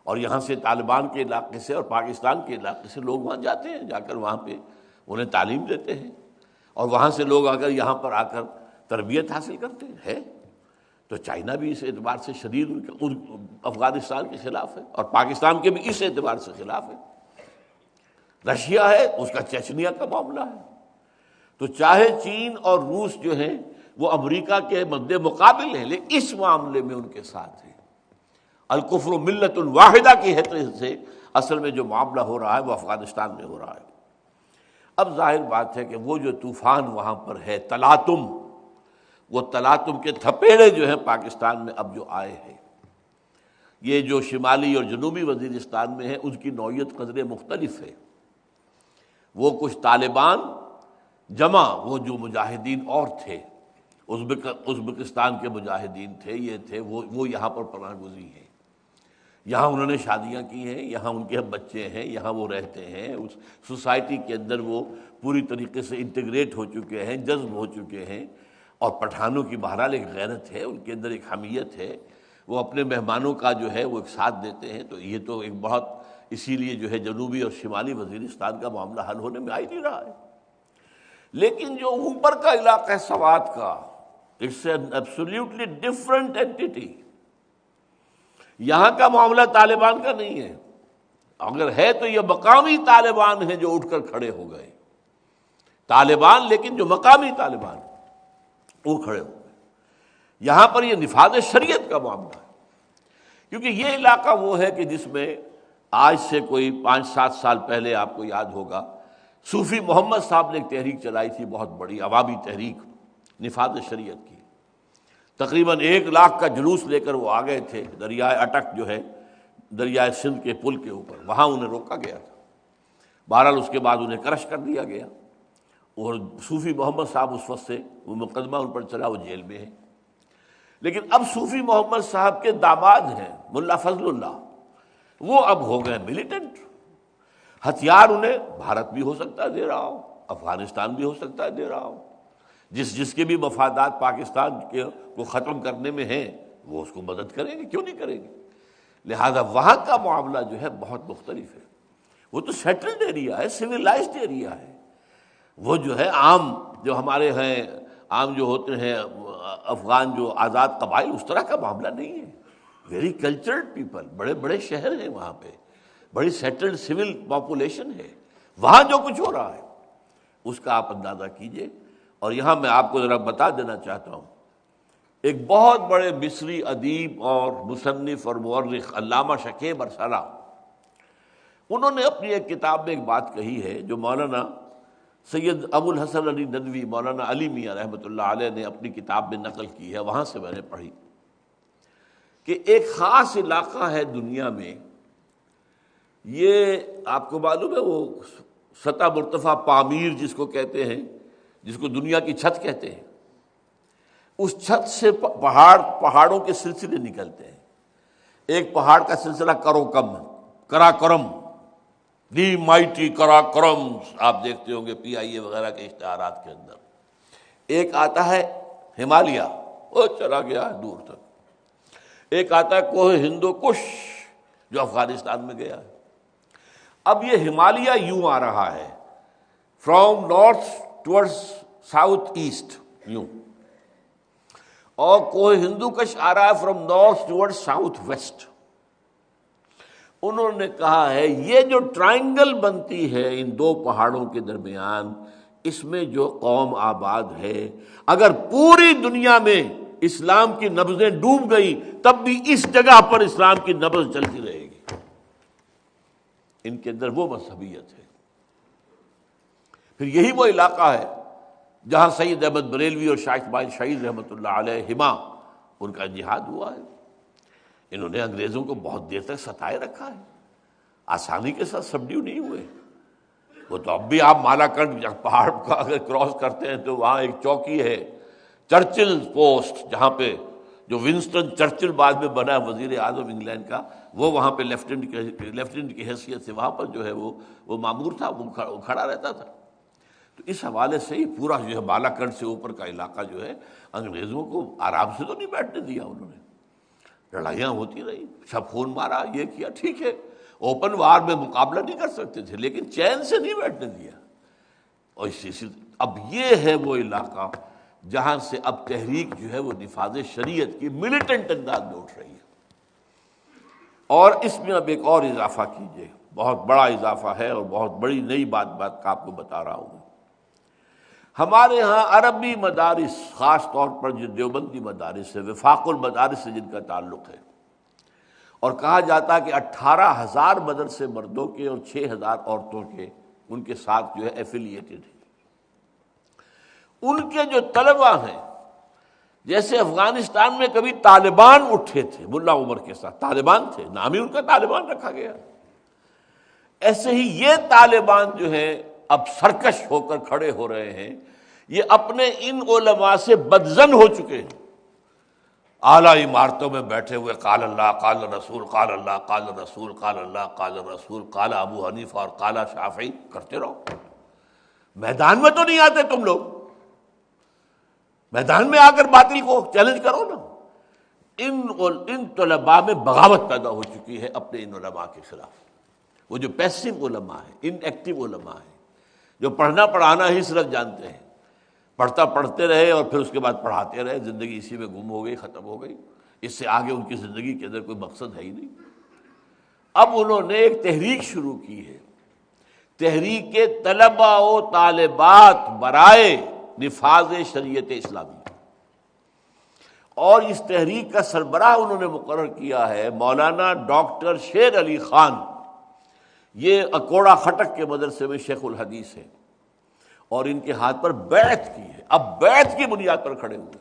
اور یہاں سے طالبان کے علاقے سے اور پاکستان کے علاقے سے لوگ وہاں جاتے ہیں، جا کر وہاں پہ انہیں تعلیم دیتے ہیں، اور وہاں سے لوگ اگر یہاں پر آ کر تربیت حاصل کرتے ہیں۔ تو چائنا بھی اس اعتبار سے شدید افغانستان کے خلاف ہے، اور پاکستان کے بھی اس اعتبار سے خلاف ہے۔ رشیا ہے، اس کا چچنیا کا معاملہ ہے۔ تو چاہے چین اور روس جو ہیں وہ امریکہ کے مد مقابل ہیں، لیکن اس معاملے میں ان کے ساتھ ہیں۔ الکفر ملت واحدہ کی حیثیت سے اصل میں جو معاملہ ہو رہا ہے وہ افغانستان میں ہو رہا ہے۔ اب ظاہر بات ہے کہ وہ جو طوفان وہاں پر ہے تلاطم، وہ تلاطم کے تھپیڑے جو ہیں پاکستان میں اب جو آئے ہیں، یہ جو شمالی اور جنوبی وزیرستان میں ہے اس کی نوعیت قدرے مختلف ہے۔ وہ کچھ طالبان جمع وہ جو مجاہدین اور تھے، ازبکستان کے مجاہدین تھے، یہ تھے وہ یہاں پر پناہ گزین ہیں، یہاں انہوں نے شادیاں کی ہیں، یہاں ان کے بچے ہیں، یہاں وہ رہتے ہیں، اس سوسائٹی کے اندر وہ پوری طریقے سے انٹیگریٹ ہو چکے ہیں، جذب ہو چکے ہیں۔ اور پٹھانوں کی بہرحال ایک غیرت ہے، ان کے اندر ایک حمیت ہے، وہ اپنے مہمانوں کا جو ہے وہ ایک ساتھ دیتے ہیں۔ تو یہ تو ایک بہت، اسی لیے جو ہے جنوبی اور شمالی وزیرستان کا معاملہ حل ہونے میں آ ہی نہیں رہا ہے۔ لیکن جو اوپر کا علاقہ ہے سوات کا، it's an absolutely different entity. یہاں کا معاملہ طالبان کا نہیں ہے، اگر ہے تو یہ مقامی طالبان ہیں جو اٹھ کر کھڑے ہو گئے، طالبان لیکن جو مقامی طالبان وہ کھڑے ہو گئے۔ یہاں پر یہ نفاذ شریعت کا معاملہ ہے، کیونکہ یہ علاقہ وہ ہے کہ جس میں آج سے کوئی 5-7 سال پہلے آپ کو یاد ہوگا صوفی محمد صاحب نے ایک تحریک چلائی تھی، بہت بڑی عوامی تحریک نفاذ شریعت کی۔ تقریباً 1 لاکھ کا جلوس لے کر وہ آ گئے تھے دریائے اٹک جو ہے دریائے سندھ کے پل کے اوپر، وہاں انہیں روکا گیا تھا۔ بہرحال اس کے بعد انہیں کرش کر دیا گیا، اور صوفی محمد صاحب اس وقت سے وہ مقدمہ ان پر چلا، وہ جیل میں ہے۔ لیکن اب صوفی محمد صاحب کے داماد ہیں ملا فضل اللہ، وہ اب ہو گئے ملیٹنٹ۔ ہتھیار انہیں بھارت بھی ہو سکتا ہے دے رہا ہو، افغانستان بھی ہو سکتا ہے دے رہا ہو، جس کے بھی مفادات پاکستان کے کو ختم کرنے میں ہیں وہ اس کو مدد کریں گے، کیوں نہیں کریں گے۔ لہذا وہاں کا معاملہ جو ہے بہت مختلف ہے، وہ تو سیٹلڈ ایریا ہے، سویلائزڈ ایریا ہے۔ وہ جو ہے عام جو ہمارے ہیں، عام جو ہوتے ہیں افغان جو آزاد قبائل، اس طرح کا معاملہ نہیں ہے۔ ویری کلچرڈ پیپل، بڑے بڑے شہر ہیں وہاں پہ، بڑی سیٹلڈ سول پاپولیشن ہے، وہاں جو کچھ ہو رہا ہے اس کا آپ اندازہ کیجئے۔ اور یہاں میں آپ کو ذرا بتا دینا چاہتا ہوں، ایک بہت بڑے مصری ادیب اور مصنف اور مورخ علامہ شکیب ارسلہ، انہوں نے اپنی ایک کتاب میں ایک بات کہی ہے جو مولانا سید ابو الحسن علی ندوی، مولانا علی میاں رحمۃ اللہ علیہ نے اپنی کتاب میں نقل کی ہے، وہاں سے میں نے پڑھی کہ ایک خاص علاقہ ہے دنیا میں، یہ آپ کو معلوم ہے وہ سطح مرتفع پامیر جس کو کہتے ہیں، جس کو دنیا کی چھت کہتے ہیں، اس چھت سے پہاڑوں کے سلسلے نکلتے ہیں۔ ایک پہاڑ کا سلسلہ کراکرم، دی مائٹی کراکرم، آپ دیکھتے ہوں گے PIA وغیرہ کے اشتہارات کے اندر۔ ایک آتا ہے ہمالیہ، وہ چلا گیا ہے دور تک۔ ایک آتا ہے کوہ ہندو کش جو افغانستان میں گیا ہے۔ اب یہ ہمالیہ یوں آ رہا ہے from north towards south east یوں، اور کوہ ہندو کش آ رہا ہے from north toward south west. انہوں نے کہا ہے یہ جو ٹرائنگل بنتی ہے ان 2 پہاڑوں کے درمیان، اس میں جو قوم آباد ہے، اگر پوری دنیا میں اسلام کی نبضیں ڈوب گئی تب بھی اس جگہ پر اسلام کی نبض چلتی رہے گی۔ ان کے اندر وہ مذہبیت ہے۔ پھر یہی وہ علاقہ ہے جہاں سید احمد بریلوی اور شاہ اسماعیل شہید رحمۃ اللہ علیہما ان کا جہاد ہوا ہے۔ انہوں نے انگریزوں کو بہت دیر تک ستائے رکھا ہے، آسانی کے ساتھ سبڈیو نہیں ہوئے۔ وہ تو اب بھی آپ مالاکنڈ پہاڑ کا اگر کراس کرتے ہیں تو وہاں ایک چوکی ہے چرچل پوسٹ، جہاں پہ جو ونسٹن چرچل بعد میں بنا وزیر اعظم انگلینڈ کا، وہ وہاں پہ لیفٹیننٹ کی حیثیت سے وہاں پر جو ہے وہ مامور تھا، وہ کھڑا رہتا تھا۔ تو اس حوالے سے یہ پورا جو ہے بالا کنڈ سے اوپر کا علاقہ جو ہے انگریزوں کو آرام سے تو نہیں بیٹھنے دیا انہوں نے، لڑائیاں ہوتی رہی، سب خون مارا، یہ کیا، ٹھیک ہے اوپن وار میں مقابلہ نہیں کر سکتے تھے لیکن چین سے نہیں بیٹھنے دیا۔ اور اب یہ ہے وہ علاقہ جہاں سے اب تحریک جو ہے وہ نفاذ شریعت کی ملیٹنٹ انداز میں اٹھ رہی ہے۔ اور اس میں اب ایک اور اضافہ کیجئے، بہت بڑا اضافہ ہے اور بہت بڑی نئی بات کا آپ کو بتا رہا ہوں۔ ہمارے ہاں عربی مدارس، خاص طور پر جو دیوبندی مدارس ہے، وفاق المدارس سے جن کا تعلق ہے، اور کہا جاتا ہے کہ 18,000 مدرسے مردوں کے اور 6,000 عورتوں کے ان کے ساتھ جو ہے ایفیلیٹڈ ہیں۔ ان کے جو طلبہ ہیں، جیسے افغانستان میں کبھی طالبان اٹھے تھے ملا عمر کے ساتھ، طالبان تھے، نام ہی ان کا طالبان رکھا گیا، ایسے ہی یہ طالبان جو ہیں اب سرکش ہو کر کھڑے ہو رہے ہیں، یہ اپنے ان علماء سے بدظن ہو چکے ہیں، اعلیٰ عمارتوں میں بیٹھے ہوئے قال اللہ قال رسول قال اللہ قال رسول قال اللہ قال رسول قال ابو حنیفہ اور قال شافعی کرتے رہو، میدان میں تو نہیں آتے تم لوگ، میدان میں آ کر باطل کو چیلنج کرو نا۔ ان طلباء میں بغاوت پیدا ہو چکی ہے اپنے ان علماء کے خلاف، وہ جو پیسو علماء ہیں، ان ایکٹیو علماء ہیں، جو پڑھنا پڑھانا ہی صرف جانتے ہیں، پڑھتے رہے اور پھر اس کے بعد پڑھاتے رہے، زندگی اسی میں گم ہو گئی، ختم ہو گئی، اس سے آگے ان کی زندگی کے اندر کوئی مقصد ہے ہی نہیں۔ اب انہوں نے ایک تحریک شروع کی ہے، تحریک طلباء و طالبات برائے نفاذ شریعت اسلامی، اور اس تحریک کا سربراہ انہوں نے مقرر کیا ہے مولانا ڈاکٹر شیر علی خان، یہ اکوڑا خٹک کے مدرسے میں شیخ الحدیث ہے، اور ان کے ہاتھ پر بیعت کی ہے، اب بیعت کی بنیاد پر کھڑے ہوئے،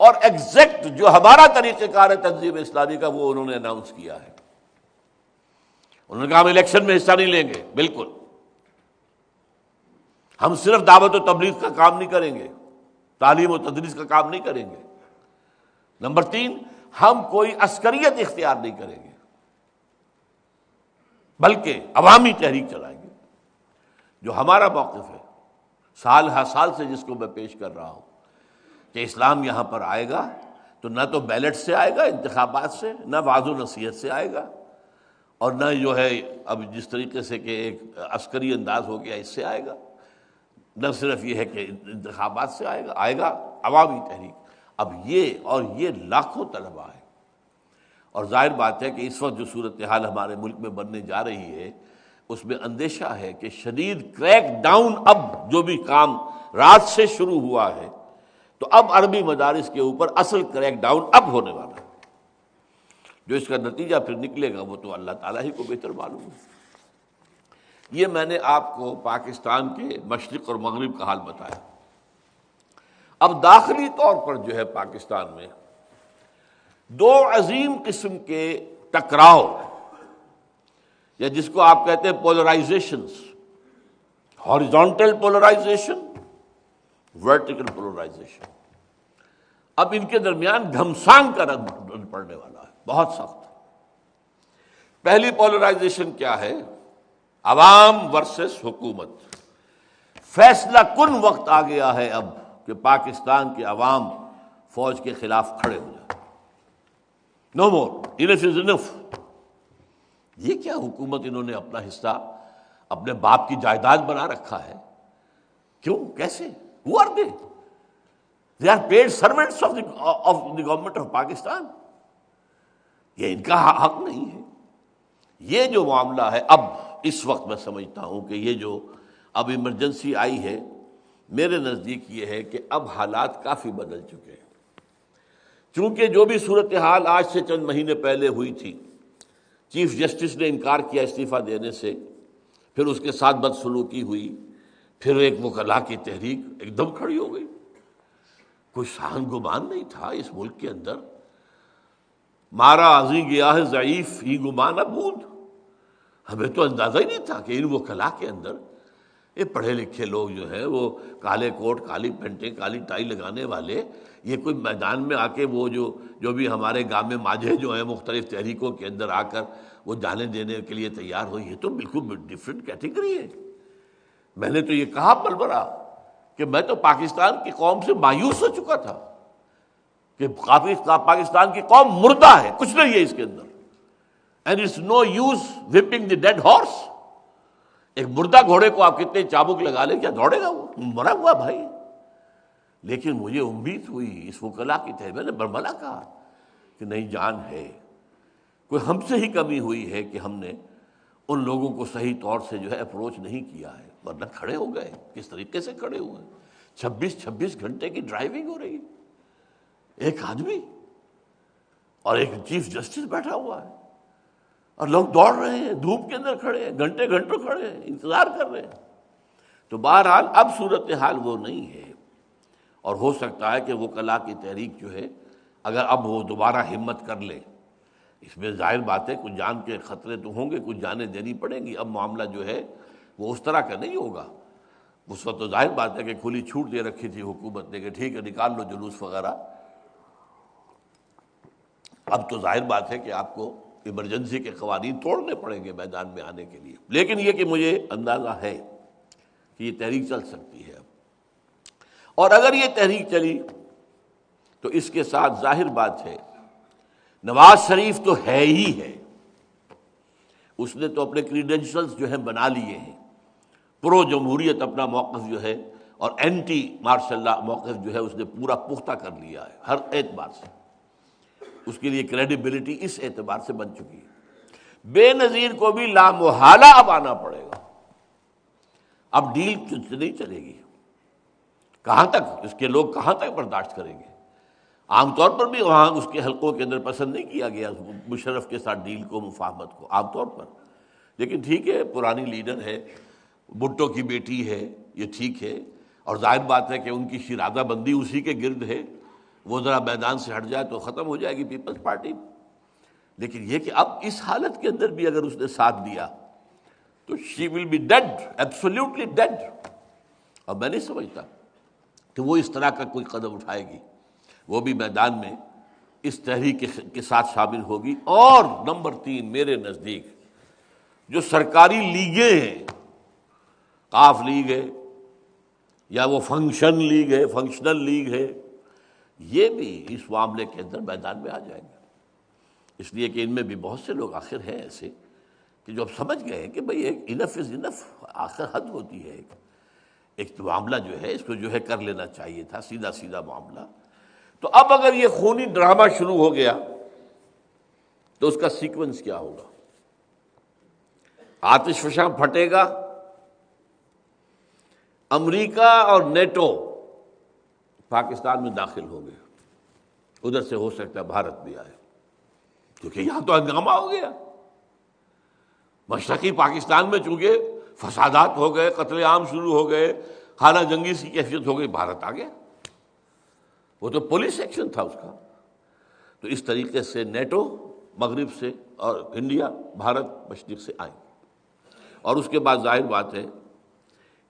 اور ایگزیکٹ جو ہمارا طریقہ کار ہے تنظیم اسلامی کا وہ انہوں نے اناؤنس کیا ہے۔ انہوں نے کہا ہم الیکشن میں حصہ نہیں لیں گے، بالکل، ہم صرف دعوت و تبلیغ کا کام نہیں کریں گے، تعلیم و تدریس کا کام نہیں کریں گے، نمبر 3 ہم کوئی عسکریت اختیار نہیں کریں گے بلکہ عوامی تحریک چلائیں گے۔ جو ہمارا موقف ہے سال ہر سال سے جس کو میں پیش کر رہا ہوں کہ اسلام یہاں پر آئے گا تو نہ تو بیلٹ سے آئے گا، انتخابات سے، نہ وعظ و نصیحت سے آئے گا، اور نہ جو ہے اب جس طریقے سے کہ ایک عسکری انداز ہو گیا اس سے آئے گا، نہ صرف یہ ہے کہ انتخابات سے آئے گا عوامی تحریک۔ اب یہ لاکھوں طلباء ہیں، اور ظاہر بات ہے کہ اس وقت جو صورتحال ہمارے ملک میں بننے جا رہی ہے اس میں اندیشہ ہے کہ شدید کریک ڈاؤن، اب جو بھی کام رات سے شروع ہوا ہے تو اب عربی مدارس کے اوپر اصل کریک ڈاؤن اب ہونے والا ہے، جو اس کا نتیجہ پھر نکلے گا وہ تو اللہ تعالیٰ ہی کو بہتر معلوم ہے۔ یہ میں نے آپ کو پاکستان کے مشرق اور مغرب کا حال بتایا۔ اب داخلی طور پر جو ہے پاکستان میں دو عظیم قسم کے ٹکراؤ، یا جس کو آپ کہتے ہیں پولرائزیشنز، ہاریزونٹل پولرائزیشن، ورٹیکل پولرائزیشن، اب ان کے درمیان گھمسان کا رنگ پڑنے والا ہے، بہت سخت۔ پہلی پولرائزیشن کیا ہے؟ عوام ورسس حکومت۔ فیصلہ کن وقت آ گیا ہے اب کہ پاکستان کے عوام فوج کے خلاف کھڑے ہو جائیں، نو مور، انف از انف۔ یہ کیا حکومت انہوں نے اپنا حصہ اپنے باپ کی جائیداد بنا رکھا ہے؟ کیوں؟ کیسے؟ Who are they? They are paid servants of the government of Pakistan. یہ ان کا حق نہیں ہے۔ یہ جو معاملہ ہے اب اس وقت میں سمجھتا ہوں کہ یہ جو اب ایمرجنسی آئی ہے، میرے نزدیک یہ ہے کہ اب حالات کافی بدل چکے ہیں، چونکہ جو بھی صورتحال آج سے چند مہینے پہلے ہوئی تھی، چیف جسٹس نے انکار کیا استعفیٰ دینے سے، پھر اس کے ساتھ بدسلوکی ہوئی، پھر ایک وکلاء کی تحریک ایک دم کھڑی ہو گئی۔ کوئی شان گمان نہیں تھا اس ملک کے اندر، مارا ازیں گیا ہے ضعیف ہی گمان ابود۔ ہمیں تو اندازہ ہی نہیں تھا کہ ان وکلاء کے اندر یہ پڑھے لکھے لوگ جو ہیں، وہ کالے کوٹ، کالی پینٹیں، کالی ٹائی لگانے والے، یہ کوئی میدان میں آ کے وہ جو بھی ہمارے گام میں ماجھے جو ہیں مختلف تحریکوں کے اندر آ کر وہ جانے دینے کے لیے تیار ہوئی، یہ تو بالکل ڈفرینٹ کیٹیگری ہے۔ میں نے تو یہ کہا بلبرا کہ میں تو پاکستان کی قوم سے مایوس ہو چکا تھا کہ پاکستان کی قوم مردہ ہے، کچھ نہیں ہے اس کے اندر. And it's no use whipping the dead horse. ایک مردہ گھوڑے کو آپ کتنے چابک لگا لیں، کیا دوڑے گا؟ وہ مرا ہوا بھائی. لیکن مجھے امید ہوئی اس وکلا کی تحت، میں نے برملا کہا کہ نہیں، جان ہے، کوئی ہم سے ہی کمی ہوئی ہے کہ ہم نے ان لوگوں کو صحیح طور سے جو ہے اپروچ نہیں کیا ہے، ورنہ کھڑے ہو گئے. کس طریقے سے کھڑے ہوئے؟ 26 گھنٹے کی ڈرائیونگ ہو رہی ہے، ایک آدمی اور ایک چیف جسٹس بیٹھا ہوا ہے، اور لوگ دوڑ رہے ہیں، دھوپ کے اندر کھڑے ہیں، گھنٹے گھنٹوں کھڑے ہیں، انتظار کر رہے ہیں. تو بہرحال اب صورتحال وہ نہیں ہے، اور ہو سکتا ہے کہ وکلا کی تحریک جو ہے اگر اب وہ دوبارہ ہمت کر لے، اس میں ظاہر بات ہے کچھ جان کے خطرے تو ہوں گے، کچھ جانیں دینی پڑیں گی. اب معاملہ جو ہے وہ اس طرح کا نہیں ہوگا. اس وقت تو ظاہر بات ہے کہ کھلی چھوٹ دے رکھی تھی حکومت نے کہ ٹھیک ہے نکال لو جلوس وغیرہ. اب تو ظاہر بات ہے کہ آپ کو ایمرجنسی کے قوانین توڑنے پڑیں گے میدان میں آنے کے لیے. لیکن یہ کہ مجھے اندازہ ہے کہ یہ تحریک چل سکتی ہے. اور اگر یہ تحریک چلی تو اس کے ساتھ ظاہر بات ہے نواز شریف تو ہے ہی ہے، اس نے تو اپنے کریڈینشلز جو ہیں بنا لیے ہیں. پرو جمہوریت اپنا موقف جو ہے اور اینٹی مارشل اللہ موقف جو ہے اس نے پورا پختہ کر لیا ہے ہر اعتبار سے. اس کے لیے کریڈیبلٹی اس اعتبار سے بن چکی ہے. بے نظیر کو بھی لامحالہ اب آنا پڑے گا. اب ڈیل نہیں چلے گی. کہاں تک اس کے لوگ کہاں تک برداشت کریں گے؟ عام طور پر بھی وہاں اس کے حلقوں کے اندر پسند نہیں کیا گیا مشرف کے ساتھ ڈیل کو، مفاہمت کو عام طور پر. لیکن ٹھیک ہے، پرانی لیڈر ہے، بھٹو کی بیٹی ہے، یہ ٹھیک ہے. اور ظاہر بات ہے کہ ان کی شیرازہ بندی اسی کے گرد ہے. وہ ذرا میدان سے ہٹ جائے تو ختم ہو جائے گی پیپلز پارٹی. لیکن یہ کہ اب اس حالت کے اندر بھی اگر اس نے ساتھ دیا تو she will be dead, absolutely dead. اور میں نہیں سمجھتا کہ وہ اس طرح کا کوئی قدم اٹھائے گی. وہ بھی میدان میں اس تحریک کے ساتھ شامل ہوگی. اور نمبر 3 میرے نزدیک جو سرکاری لیگیں ہیں، قاف لیگ ہے یا وہ فنکشن لیگ ہے، فنکشنل لیگ ہے، یہ بھی اس معاملے کے اندر میدان میں آ جائیں گے. اس لیے کہ ان میں بھی بہت سے لوگ آخر ہیں ایسے کہ جو اب سمجھ گئے ہیں کہ بھئی ایک انف از انف، آخر حد ہوتی ہے. ایک معاملہ جو ہے اس کو جو ہے کر لینا چاہیے تھا، سیدھا سیدھا معاملہ. تو اب اگر یہ خونی ڈرامہ شروع ہو گیا تو اس کا سیکوینس کیا ہوگا؟ آتش فشاں پھٹے گا. امریکہ اور نیٹو پاکستان میں داخل ہو گئے. ادھر سے ہو سکتا ہے بھارت بھی آئے، کیونکہ یہاں تو ہنگامہ ہو گیا. مشرقی پاکستان میں چونکہ فسادات ہو گئے، قتل عام شروع ہو گئے، خانہ جنگی سی کیفیت ہو گئی، بھارت آ گیا. وہ تو پولیس ایکشن تھا اس کا. تو اس طریقے سے نیٹو مغرب سے اور انڈیا بھارت مشرق سے آئیں. اور اس کے بعد ظاہر بات ہے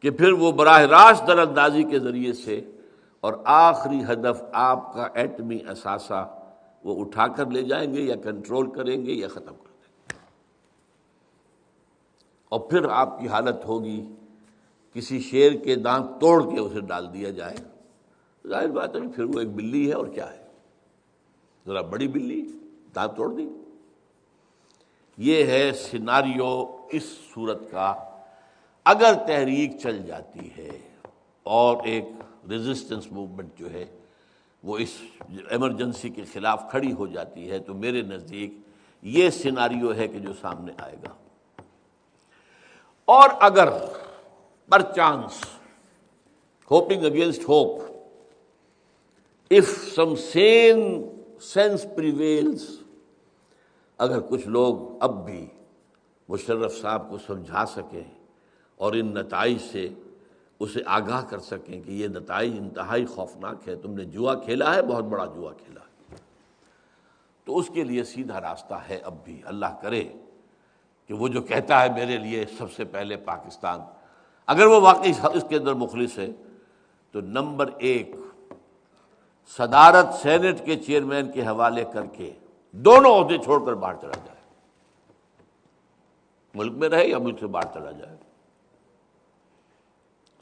کہ پھر وہ براہ راست در اندازی کے ذریعے سے اور آخری ہدف آپ کا ایٹمی اثاثہ وہ اٹھا کر لے جائیں گے یا کنٹرول کریں گے یا ختم کر دیں گے. اور پھر آپ کی حالت ہوگی کسی شیر کے دانت توڑ کے اسے ڈال دیا جائے. ظاہر بات ہے پھر وہ ایک بلی ہے اور کیا ہے، ذرا بڑی بلی، دانت توڑ دی. یہ ہے سیناریو اس صورت کا اگر تحریک چل جاتی ہے اور ایک ریزسٹنس موومنٹ جو ہے وہ اس ایمرجنسی کے خلاف کھڑی ہو جاتی ہے. تو میرے نزدیک یہ سیناریو ہے کہ جو سامنے آئے گا. اور اگر perchance, hoping against hope, if some sane sense prevails، اگر کچھ لوگ اب بھی مشرف صاحب کو سمجھا سکیں اور ان نتائج سے اسے آگاہ کر سکیں کہ یہ نتائج انتہائی خوفناک ہے، تم نے جوا کھیلا ہے، بہت بڑا جوا کھیلا ہے، تو اس کے لیے سیدھا راستہ ہے اب بھی. اللہ کرے کہ وہ جو کہتا ہے میرے لیے سب سے پہلے پاکستان، اگر وہ واقعی اس کے اندر مخلص ہے تو نمبر 1 صدارت سینٹ کے چیئرمین کے حوالے کر کے دونوں عہدے چھوڑ کر باہر چلا جائے، ملک میں رہے یا ملک سے باہر چلا جائے.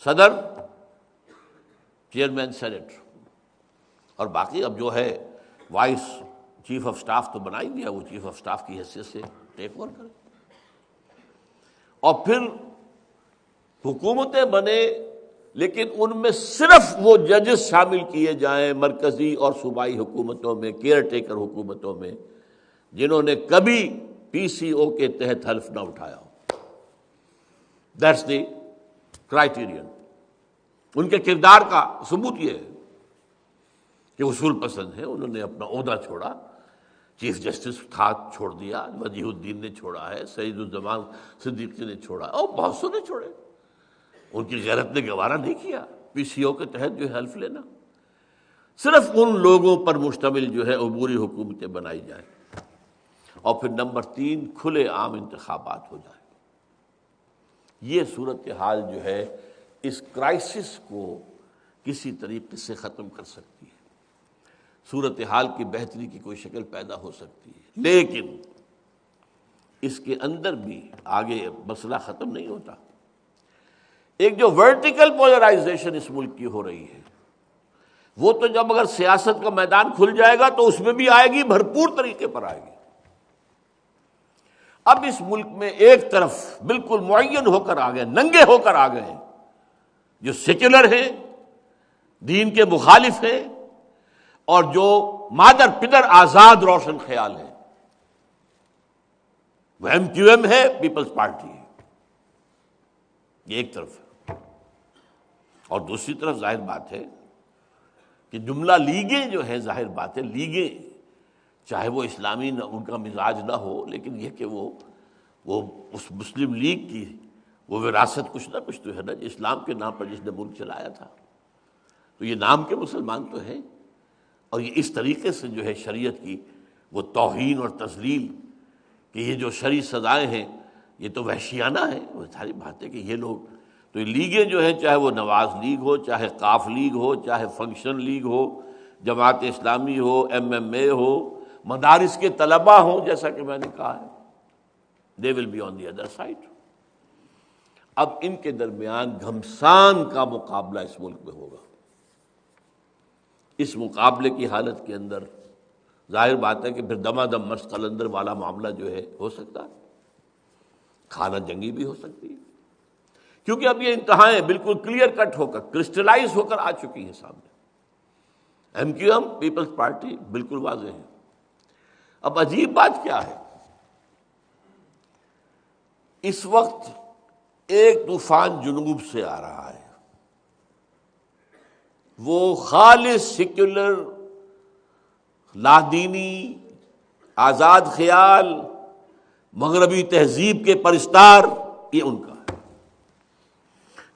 صدر، چیئرمین سینٹ، اور باقی اب جو ہے وائس چیف آف سٹاف تو بنا ہی دیا، وہ چیف آف سٹاف کی حیثیت سے ٹیک اوور کرے. اور پھر حکومتیں بنے، لیکن ان میں صرف وہ ججز شامل کیے جائیں مرکزی اور صوبائی حکومتوں میں، کیئر ٹیکر حکومتوں میں، جنہوں نے کبھی پی سی او کے تحت حلف نہ اٹھایا ہو. That's the criterion. ان کے کردار کا ثبوت یہ ہے کہ اصول پسند ہیں. انہوں نے اپنا عہدہ چھوڑا، چیف جسٹس تھا چھوڑ دیا، وجیہ الدین نے چھوڑا ہے، سعید الزمان صدیقی نے چھوڑا، اور بہت سے نے چھوڑے. ان کی غیرت نے گوارا نہیں کیا پی سی او کے تحت جو ہے حلف لینا. صرف ان لوگوں پر مشتمل جو ہے عبوری حکومتیں بنائی جائیں. اور پھر نمبر 3، کھلے عام انتخابات ہو جائیں. یہ صورتحال جو ہے اس کرائسس کو کسی طریقے سے ختم کر سکتی ہے. صورتحال کی بہتری کی کوئی شکل پیدا ہو سکتی ہے، لیکن اس کے اندر بھی آگے مسئلہ ختم نہیں ہوتا. ایک جو ورٹیکل پولرائزیشن اس ملک کی ہو رہی ہے، وہ تو جب اگر سیاست کا میدان کھل جائے گا تو اس میں بھی آئے گی، بھرپور طریقے پر آئے گی. اب اس ملک میں ایک طرف بالکل معین ہو کر آ گئے، ننگے ہو کر آ گئے ہیں، جو سیکولر ہیں، دین کے مخالف ہیں، اور جو مادر پدر آزاد روشن خیال ہے. وہ ایم کیو ایم ہے، پیپلز پارٹی ہے. یہ ایک طرف ہے. اور دوسری طرف ظاہر بات ہے کہ جملہ لیگیں جو ہیں، ظاہر بات ہے لیگیں چاہے وہ اسلامی نہ ان کا مزاج نہ ہو، لیکن یہ کہ وہ اس مسلم لیگ کی وہ وراثت کچھ نہ کچھ تو ہے نا، اسلام کے نام پر جس نے ملک چلایا تھا. تو یہ نام کے مسلمان تو ہیں، اور یہ اس طریقے سے جو ہے شریعت کی وہ توہین اور تذلیل کہ یہ جو شرعی سزائیں ہیں یہ تو وحشیانہ ہیں. وہ ساری بات ہے کہ یہ لوگ تو یہ لیگیں جو ہیں، چاہے وہ نواز لیگ ہو، چاہے قاف لیگ ہو، چاہے فنکشن لیگ ہو، جماعت اسلامی ہو، ایم ایم اے ہو، مدارس کے طلباء ہوں، جیسا کہ میں نے کہا ہے، they will be on the other side. اب ان کے درمیان گھمسان کا مقابلہ اس ملک میں ہوگا. اس مقابلے کی حالت کے اندر ظاہر بات ہے کہ پھر دما دم مشق قلندر والا معاملہ جو ہے ہو سکتا ہے، کھانا جنگی بھی ہو سکتی ہے، کیونکہ اب یہ انتہائیں بالکل کلیئر کٹ ہو کر کرسٹلائز ہو کر آ چکی ہیں سامنے. M Q M, Peoples Party بالکل واضح ہے. اب عجیب بات کیا ہے، اس وقت ایک طوفان جنوب سے آ رہا ہے، وہ خالص سیکولر، لادینی، آزاد خیال، مغربی تہذیب کے پرستار، یہ ان کا ہے.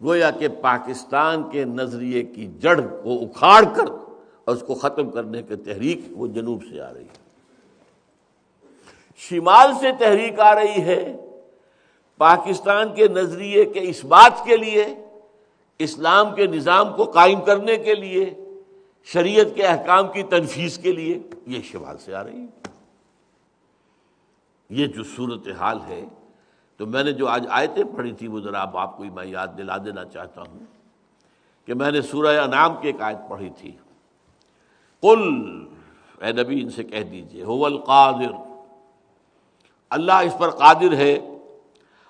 گویا کہ پاکستان کے نظریے کی جڑ کو اکھاڑ کر اور اس کو ختم کرنے کی تحریک وہ جنوب سے آ رہی ہے. شمال سے تحریک آ رہی ہے پاکستان کے نظریے کے اس بات کے لیے، اسلام کے نظام کو قائم کرنے کے لیے، شریعت کے احکام کی تنفیذ کے لیے. یہ شمال سے آ رہی ہے. یہ جو صورتحال ہے، تو میں نے جو آج آیتیں پڑھی تھی وہ ذرا آپ کو میں یاد دلا دینا چاہتا ہوں کہ میں نے سورہ انعام کی ایک آیت پڑھی تھی. قل، اے نبی ان سے کہہ دیجئے، هو القادر، اللہ اس پر قادر ہے،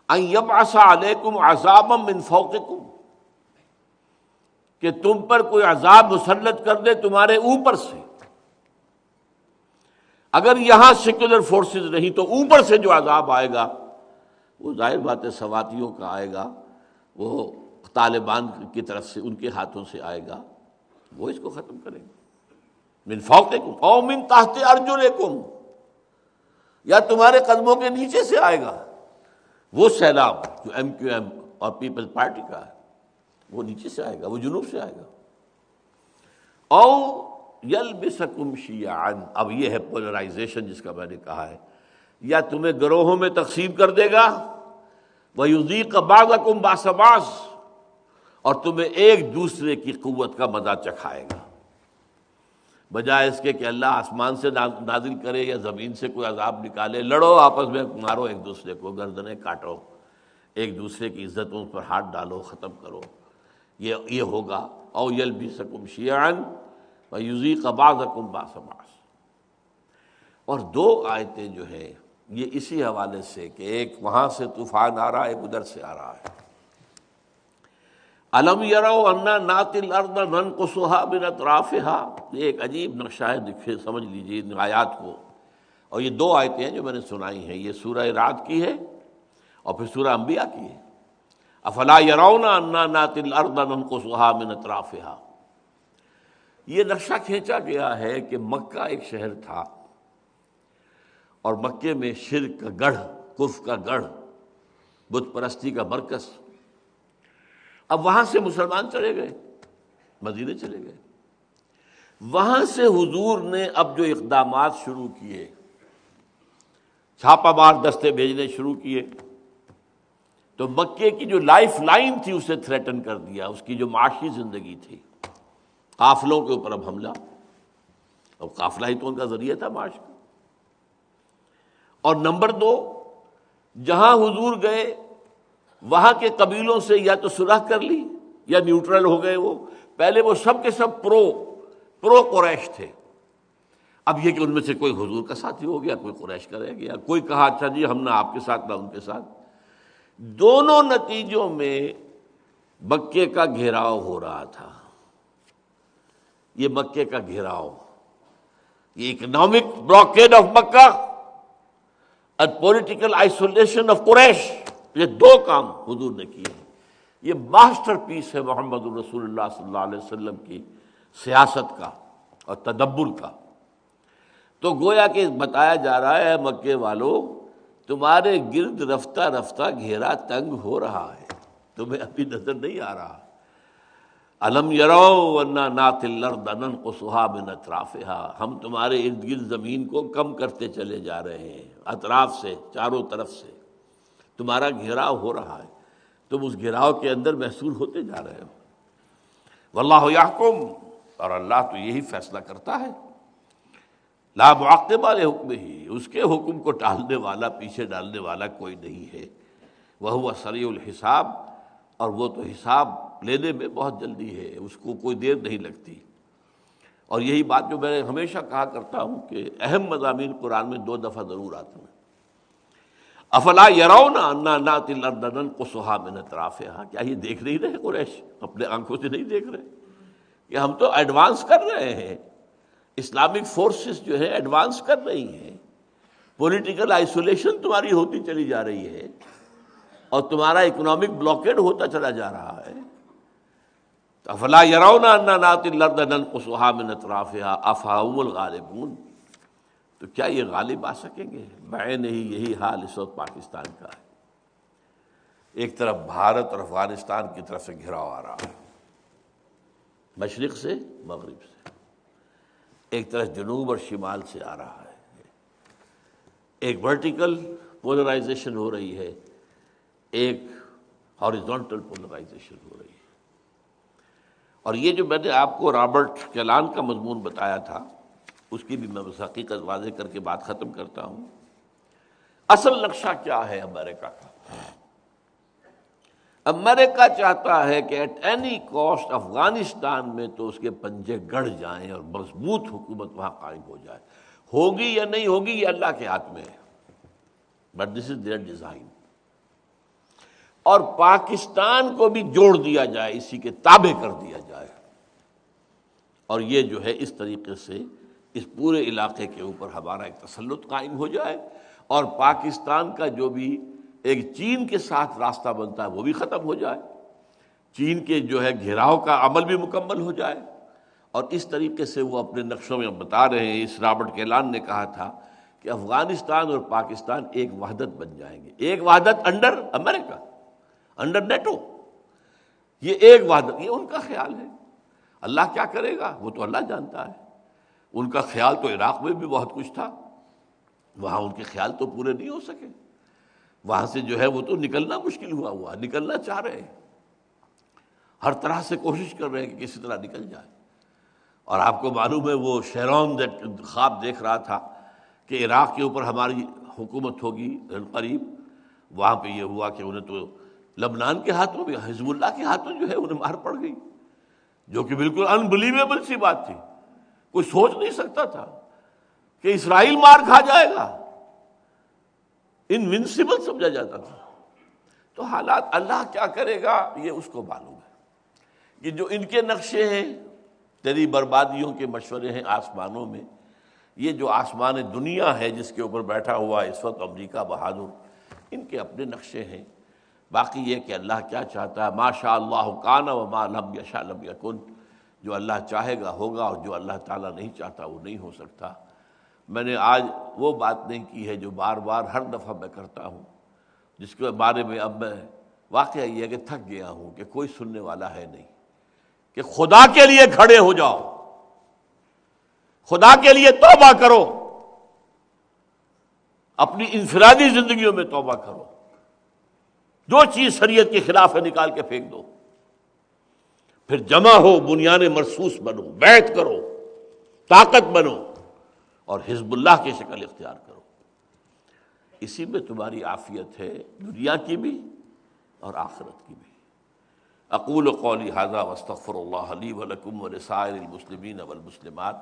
ان یبعث علیکم عذابا من فوقکم، کہ تم پر کوئی عذاب مسلط کر دے تمہارے اوپر سے. اگر یہاں سیکولر فورسز نہیں تو اوپر سے جو عذاب آئے گا وہ ظاہر بات ہے سواتیوں کا آئے گا، وہ طالبان کی طرف سے ان کے ہاتھوں سے آئے گا، وہ اس کو ختم کریں گے. من فوقکم او من تحت ارجلکم، یا تمہارے قدموں کے نیچے سے آئے گا. وہ سیلاب جو ایم کیو ایم اور پیپلز پارٹی کا ہے وہ نیچے سے آئے گا، وہ جنوب سے آئے گا. او یلبسکم شیعا، اب یہ ہے پولرائزیشن جس کا میں نے کہا ہے، یا تمہیں گروہوں میں تقسیم کر دے گا، وَيُذِيقَ بَعْضَكُمْ بَأْسَ بَعْضٍ، اور تمہیں ایک دوسرے کی قوت کا مزہ چکھائے گا. بجائے اس کے کہ اللہ آسمان سے نازل کرے یا زمین سے کوئی عذاب نکالے، لڑو آپس میں، مارو ایک دوسرے کو، گردنیں کاٹو، ایک دوسرے کی عزتوں پر ہاتھ ڈالو، ختم کرو. یہ ہوگا، او یلبسکم شیعا ویذیق بعضکم بأس بعض۔ اور دو آیتیں جو ہیں یہ اسی حوالے سے کہ ایک وہاں سے طوفان آ رہا ہے، ایک ادھر سے آ رہا ہے۔ الم یروا انا ناتی الارض ننقصها من اطرافها، یہ ایک عجیب نقشہ ہے، سمجھ لیجیے ان آیات کو۔ اور یہ دو آیتیں ہیں جو میں نے سنائی ہیں، یہ سورہ رعد کی ہے اور پھر سورہ انبیاء کی ہے۔ افلا یرون انا ناتی الارض ننقصها من اطرافها، یہ نقشہ کھینچا گیا ہے کہ مکہ ایک شہر تھا اور مکے میں شرک کا گڑھ، کفر کا گڑھ، بت پرستی کا مرکز۔ اب وہاں سے مسلمان چلے گئے، مدینے چلے گئے، وہاں سے حضور نے اب جو اقدامات شروع کیے، چھاپہ مار دستے بھیجنے شروع کیے، تو مکے کی جو لائف لائن تھی اسے تھریٹن کر دیا، اس کی جو معاشی زندگی تھی، قافلوں کے اوپر اب حملہ۔ اب قافلہ ہی تو ان کا ذریعہ تھا معاش کا۔ اور نمبر دو، جہاں حضور گئے وہاں کے قبیلوں سے یا تو صلح کر لی یا نیوٹرل ہو گئے۔ وہ پہلے وہ سب کے سب پرو قریش تھے، اب یہ کہ ان میں سے کوئی حضور کا ساتھی ہو گیا، کوئی قریش کا رہ گیا، کوئی کہا اچھا جی ہم نہ آپ کے ساتھ نہ ان کے ساتھ۔ دونوں نتیجوں میں مکے کا گھیراؤ ہو رہا تھا۔ یہ مکے کا گھیراؤ، یہ اکنامک بلاکیڈ آف مکہ اور پولیٹیکل آئسولیشن آف قریش، یہ دو کام حضور نے کیے ہیں۔ یہ ماسٹر پیس ہے محمد رسول اللہ صلی اللہ علیہ وسلم کی سیاست کا اور تدبر کا۔ تو گویا کہ بتایا جا رہا ہے مکے والوں، تمہارے گرد رفتہ رفتہ گھیرا تنگ ہو رہا ہے، تمہیں ابھی نظر نہیں آ رہا۔ الم یروا انا ناتی الارض ننقصها من اطرافها، ہم تمہارے ارد گرد زمین کو کم کرتے چلے جا رہے ہیں، اطراف سے، چاروں طرف سے تمہارا گھیراؤ ہو رہا ہے، تم اس گھیراؤ کے اندر محصول ہوتے جا رہے ہو۔ واللہ یحکم، اور اللہ تو یہی فیصلہ کرتا ہے، لا معقب لحکمہ، اس کے حکم کو ٹالنے والا، پیچھے ڈالنے والا کوئی نہیں ہے۔ وہو سریع الحساب، اور وہ تو حساب لینے میں بہت جلدی ہے، اس کو کوئی دیر نہیں لگتی۔ اور یہی بات جو میں ہمیشہ کہا کرتا ہوں کہ اہم مضامین قرآن میں دو دفعہ ضرور آتے ہیں۔ افلا یرون انا ناتی الارض ننقصها من اطرافها، کیا یہ دیکھ نہیں رہے قریش؟ اپنے آنکھوں سے نہیں دیکھ رہے کہ ہم تو ایڈوانس کر رہے ہیں، اسلامک فورسز جو ہے ایڈوانس کر رہی ہیں، پولیٹیکل آئسولیشن تمہاری ہوتی چلی جا رہی ہے اور تمہارا اکنامک بلاکیڈ ہوتا چلا جا رہا ہے۔ افلا یرون انا ناتی الارض ننقصها من اطرافها افهم الغالبون، تو کیا یہ غالب آ سکیں گے؟ بعین ہی یہی حال اس وقت پاکستان کا ہے۔ ایک طرف بھارت اور افغانستان کی طرف سے گھراؤ آ رہا ہے، مشرق سے مغرب سے، ایک طرف جنوب اور شمال سے آ رہا ہے۔ ایک ورٹیکل پولرائزیشن ہو رہی ہے، ایک ہاریزونٹل پولرائزیشن ہو رہی ہے۔ اور یہ جو میں نے آپ کو رابرٹ کیلان کا مضمون بتایا تھا، اس کی بھی میں بس حقیقت واضح کر کے بات ختم کرتا ہوں۔ اصل نقشہ کیا ہے امریکہ کا؟ امریکہ چاہتا ہے کہ ایٹ اینی کاسٹ افغانستان میں تو اس کے پنجے گڑ جائیں اور مضبوط حکومت وہاں قائم ہو جائے۔ ہوگی یا نہیں ہوگی یہ اللہ کے ہاتھ میں ہے، but this is there design. اور پاکستان کو بھی جوڑ دیا جائے، اسی کے تابع کر دیا جائے، اور یہ جو ہے اس طریقے سے اس پورے علاقے کے اوپر ہمارا ایک تسلط قائم ہو جائے، اور پاکستان کا جو بھی ایک چین کے ساتھ راستہ بنتا ہے وہ بھی ختم ہو جائے، چین کے جو ہے گھیراؤ کا عمل بھی مکمل ہو جائے۔ اور اس طریقے سے وہ اپنے نقشوں میں بتا رہے ہیں، اس رابرٹ کیلان نے کہا تھا کہ افغانستان اور پاکستان ایک وحدت بن جائیں گے، ایک وحدت انڈر امریکہ، انڈر نیٹو، یہ ایک وحدت، یہ ان کا خیال ہے۔ اللہ کیا کرے گا وہ تو اللہ جانتا ہے۔ ان کا خیال تو عراق میں بھی بہت کچھ تھا، وہاں ان کے خیال تو پورے نہیں ہو سکے، وہاں سے جو ہے وہ تو نکلنا مشکل ہوا، نکلنا چاہ رہے ہیں، ہر طرح سے کوشش کر رہے ہیں کہ کسی طرح نکل جائے۔ اور آپ کو معلوم ہے وہ شیرون خواب دیکھ رہا تھا کہ عراق کے اوپر ہماری حکومت ہوگی قریب، وہاں پہ یہ ہوا کہ انہیں تو لبنان کے ہاتھوں بھی، حزب اللہ کے ہاتھوں جو ہے انہیں مار پڑ گئی، جو کہ بالکل انبلیویبل سی بات تھی، کوئی سوچ نہیں سکتا تھا کہ اسرائیل مار کھا جائے گا، انوینسیبل سمجھا جاتا تھا۔ تو حالات اللہ کیا کرے گا یہ اس کو معلوم ہے، کہ جو ان کے نقشے ہیں، تیری بربادیوں کے مشورے ہیں آسمانوں میں، یہ جو آسمان دنیا ہے جس کے اوپر بیٹھا ہوا اس وقت امریکہ بہادر، ان کے اپنے نقشے ہیں۔ باقی یہ کہ اللہ کیا چاہتا ہے، ما شاء اللہ کان وما لم یشاء لم یکن، جو اللہ چاہے گا ہوگا، اور جو اللہ تعالیٰ نہیں چاہتا وہ نہیں ہو سکتا۔ میں نے آج وہ بات نہیں کی ہے جو بار بار ہر دفعہ میں کرتا ہوں، جس کے بارے میں اب میں واقعہ یہ ہے کہ تھک گیا ہوں کہ کوئی سننے والا ہے نہیں، کہ خدا کے لیے کھڑے ہو جاؤ، خدا کے لیے توبہ کرو، اپنی انفرادی زندگیوں میں توبہ کرو، جو چیز شریعت کے خلاف ہے نکال کے پھینک دو، پھر جمع ہو، بنیان مرصوص بنو، بیعت کرو، طاقت بنو، اور حزب اللہ کی شکل اختیار کرو۔ اسی میں تمہاری عافیت ہے، دنیا کی بھی اور آخرت کی بھی۔ اقول قولی ھذا واستغفر اللہ لی ولکم ولسائر المسلمین والمسلمات۔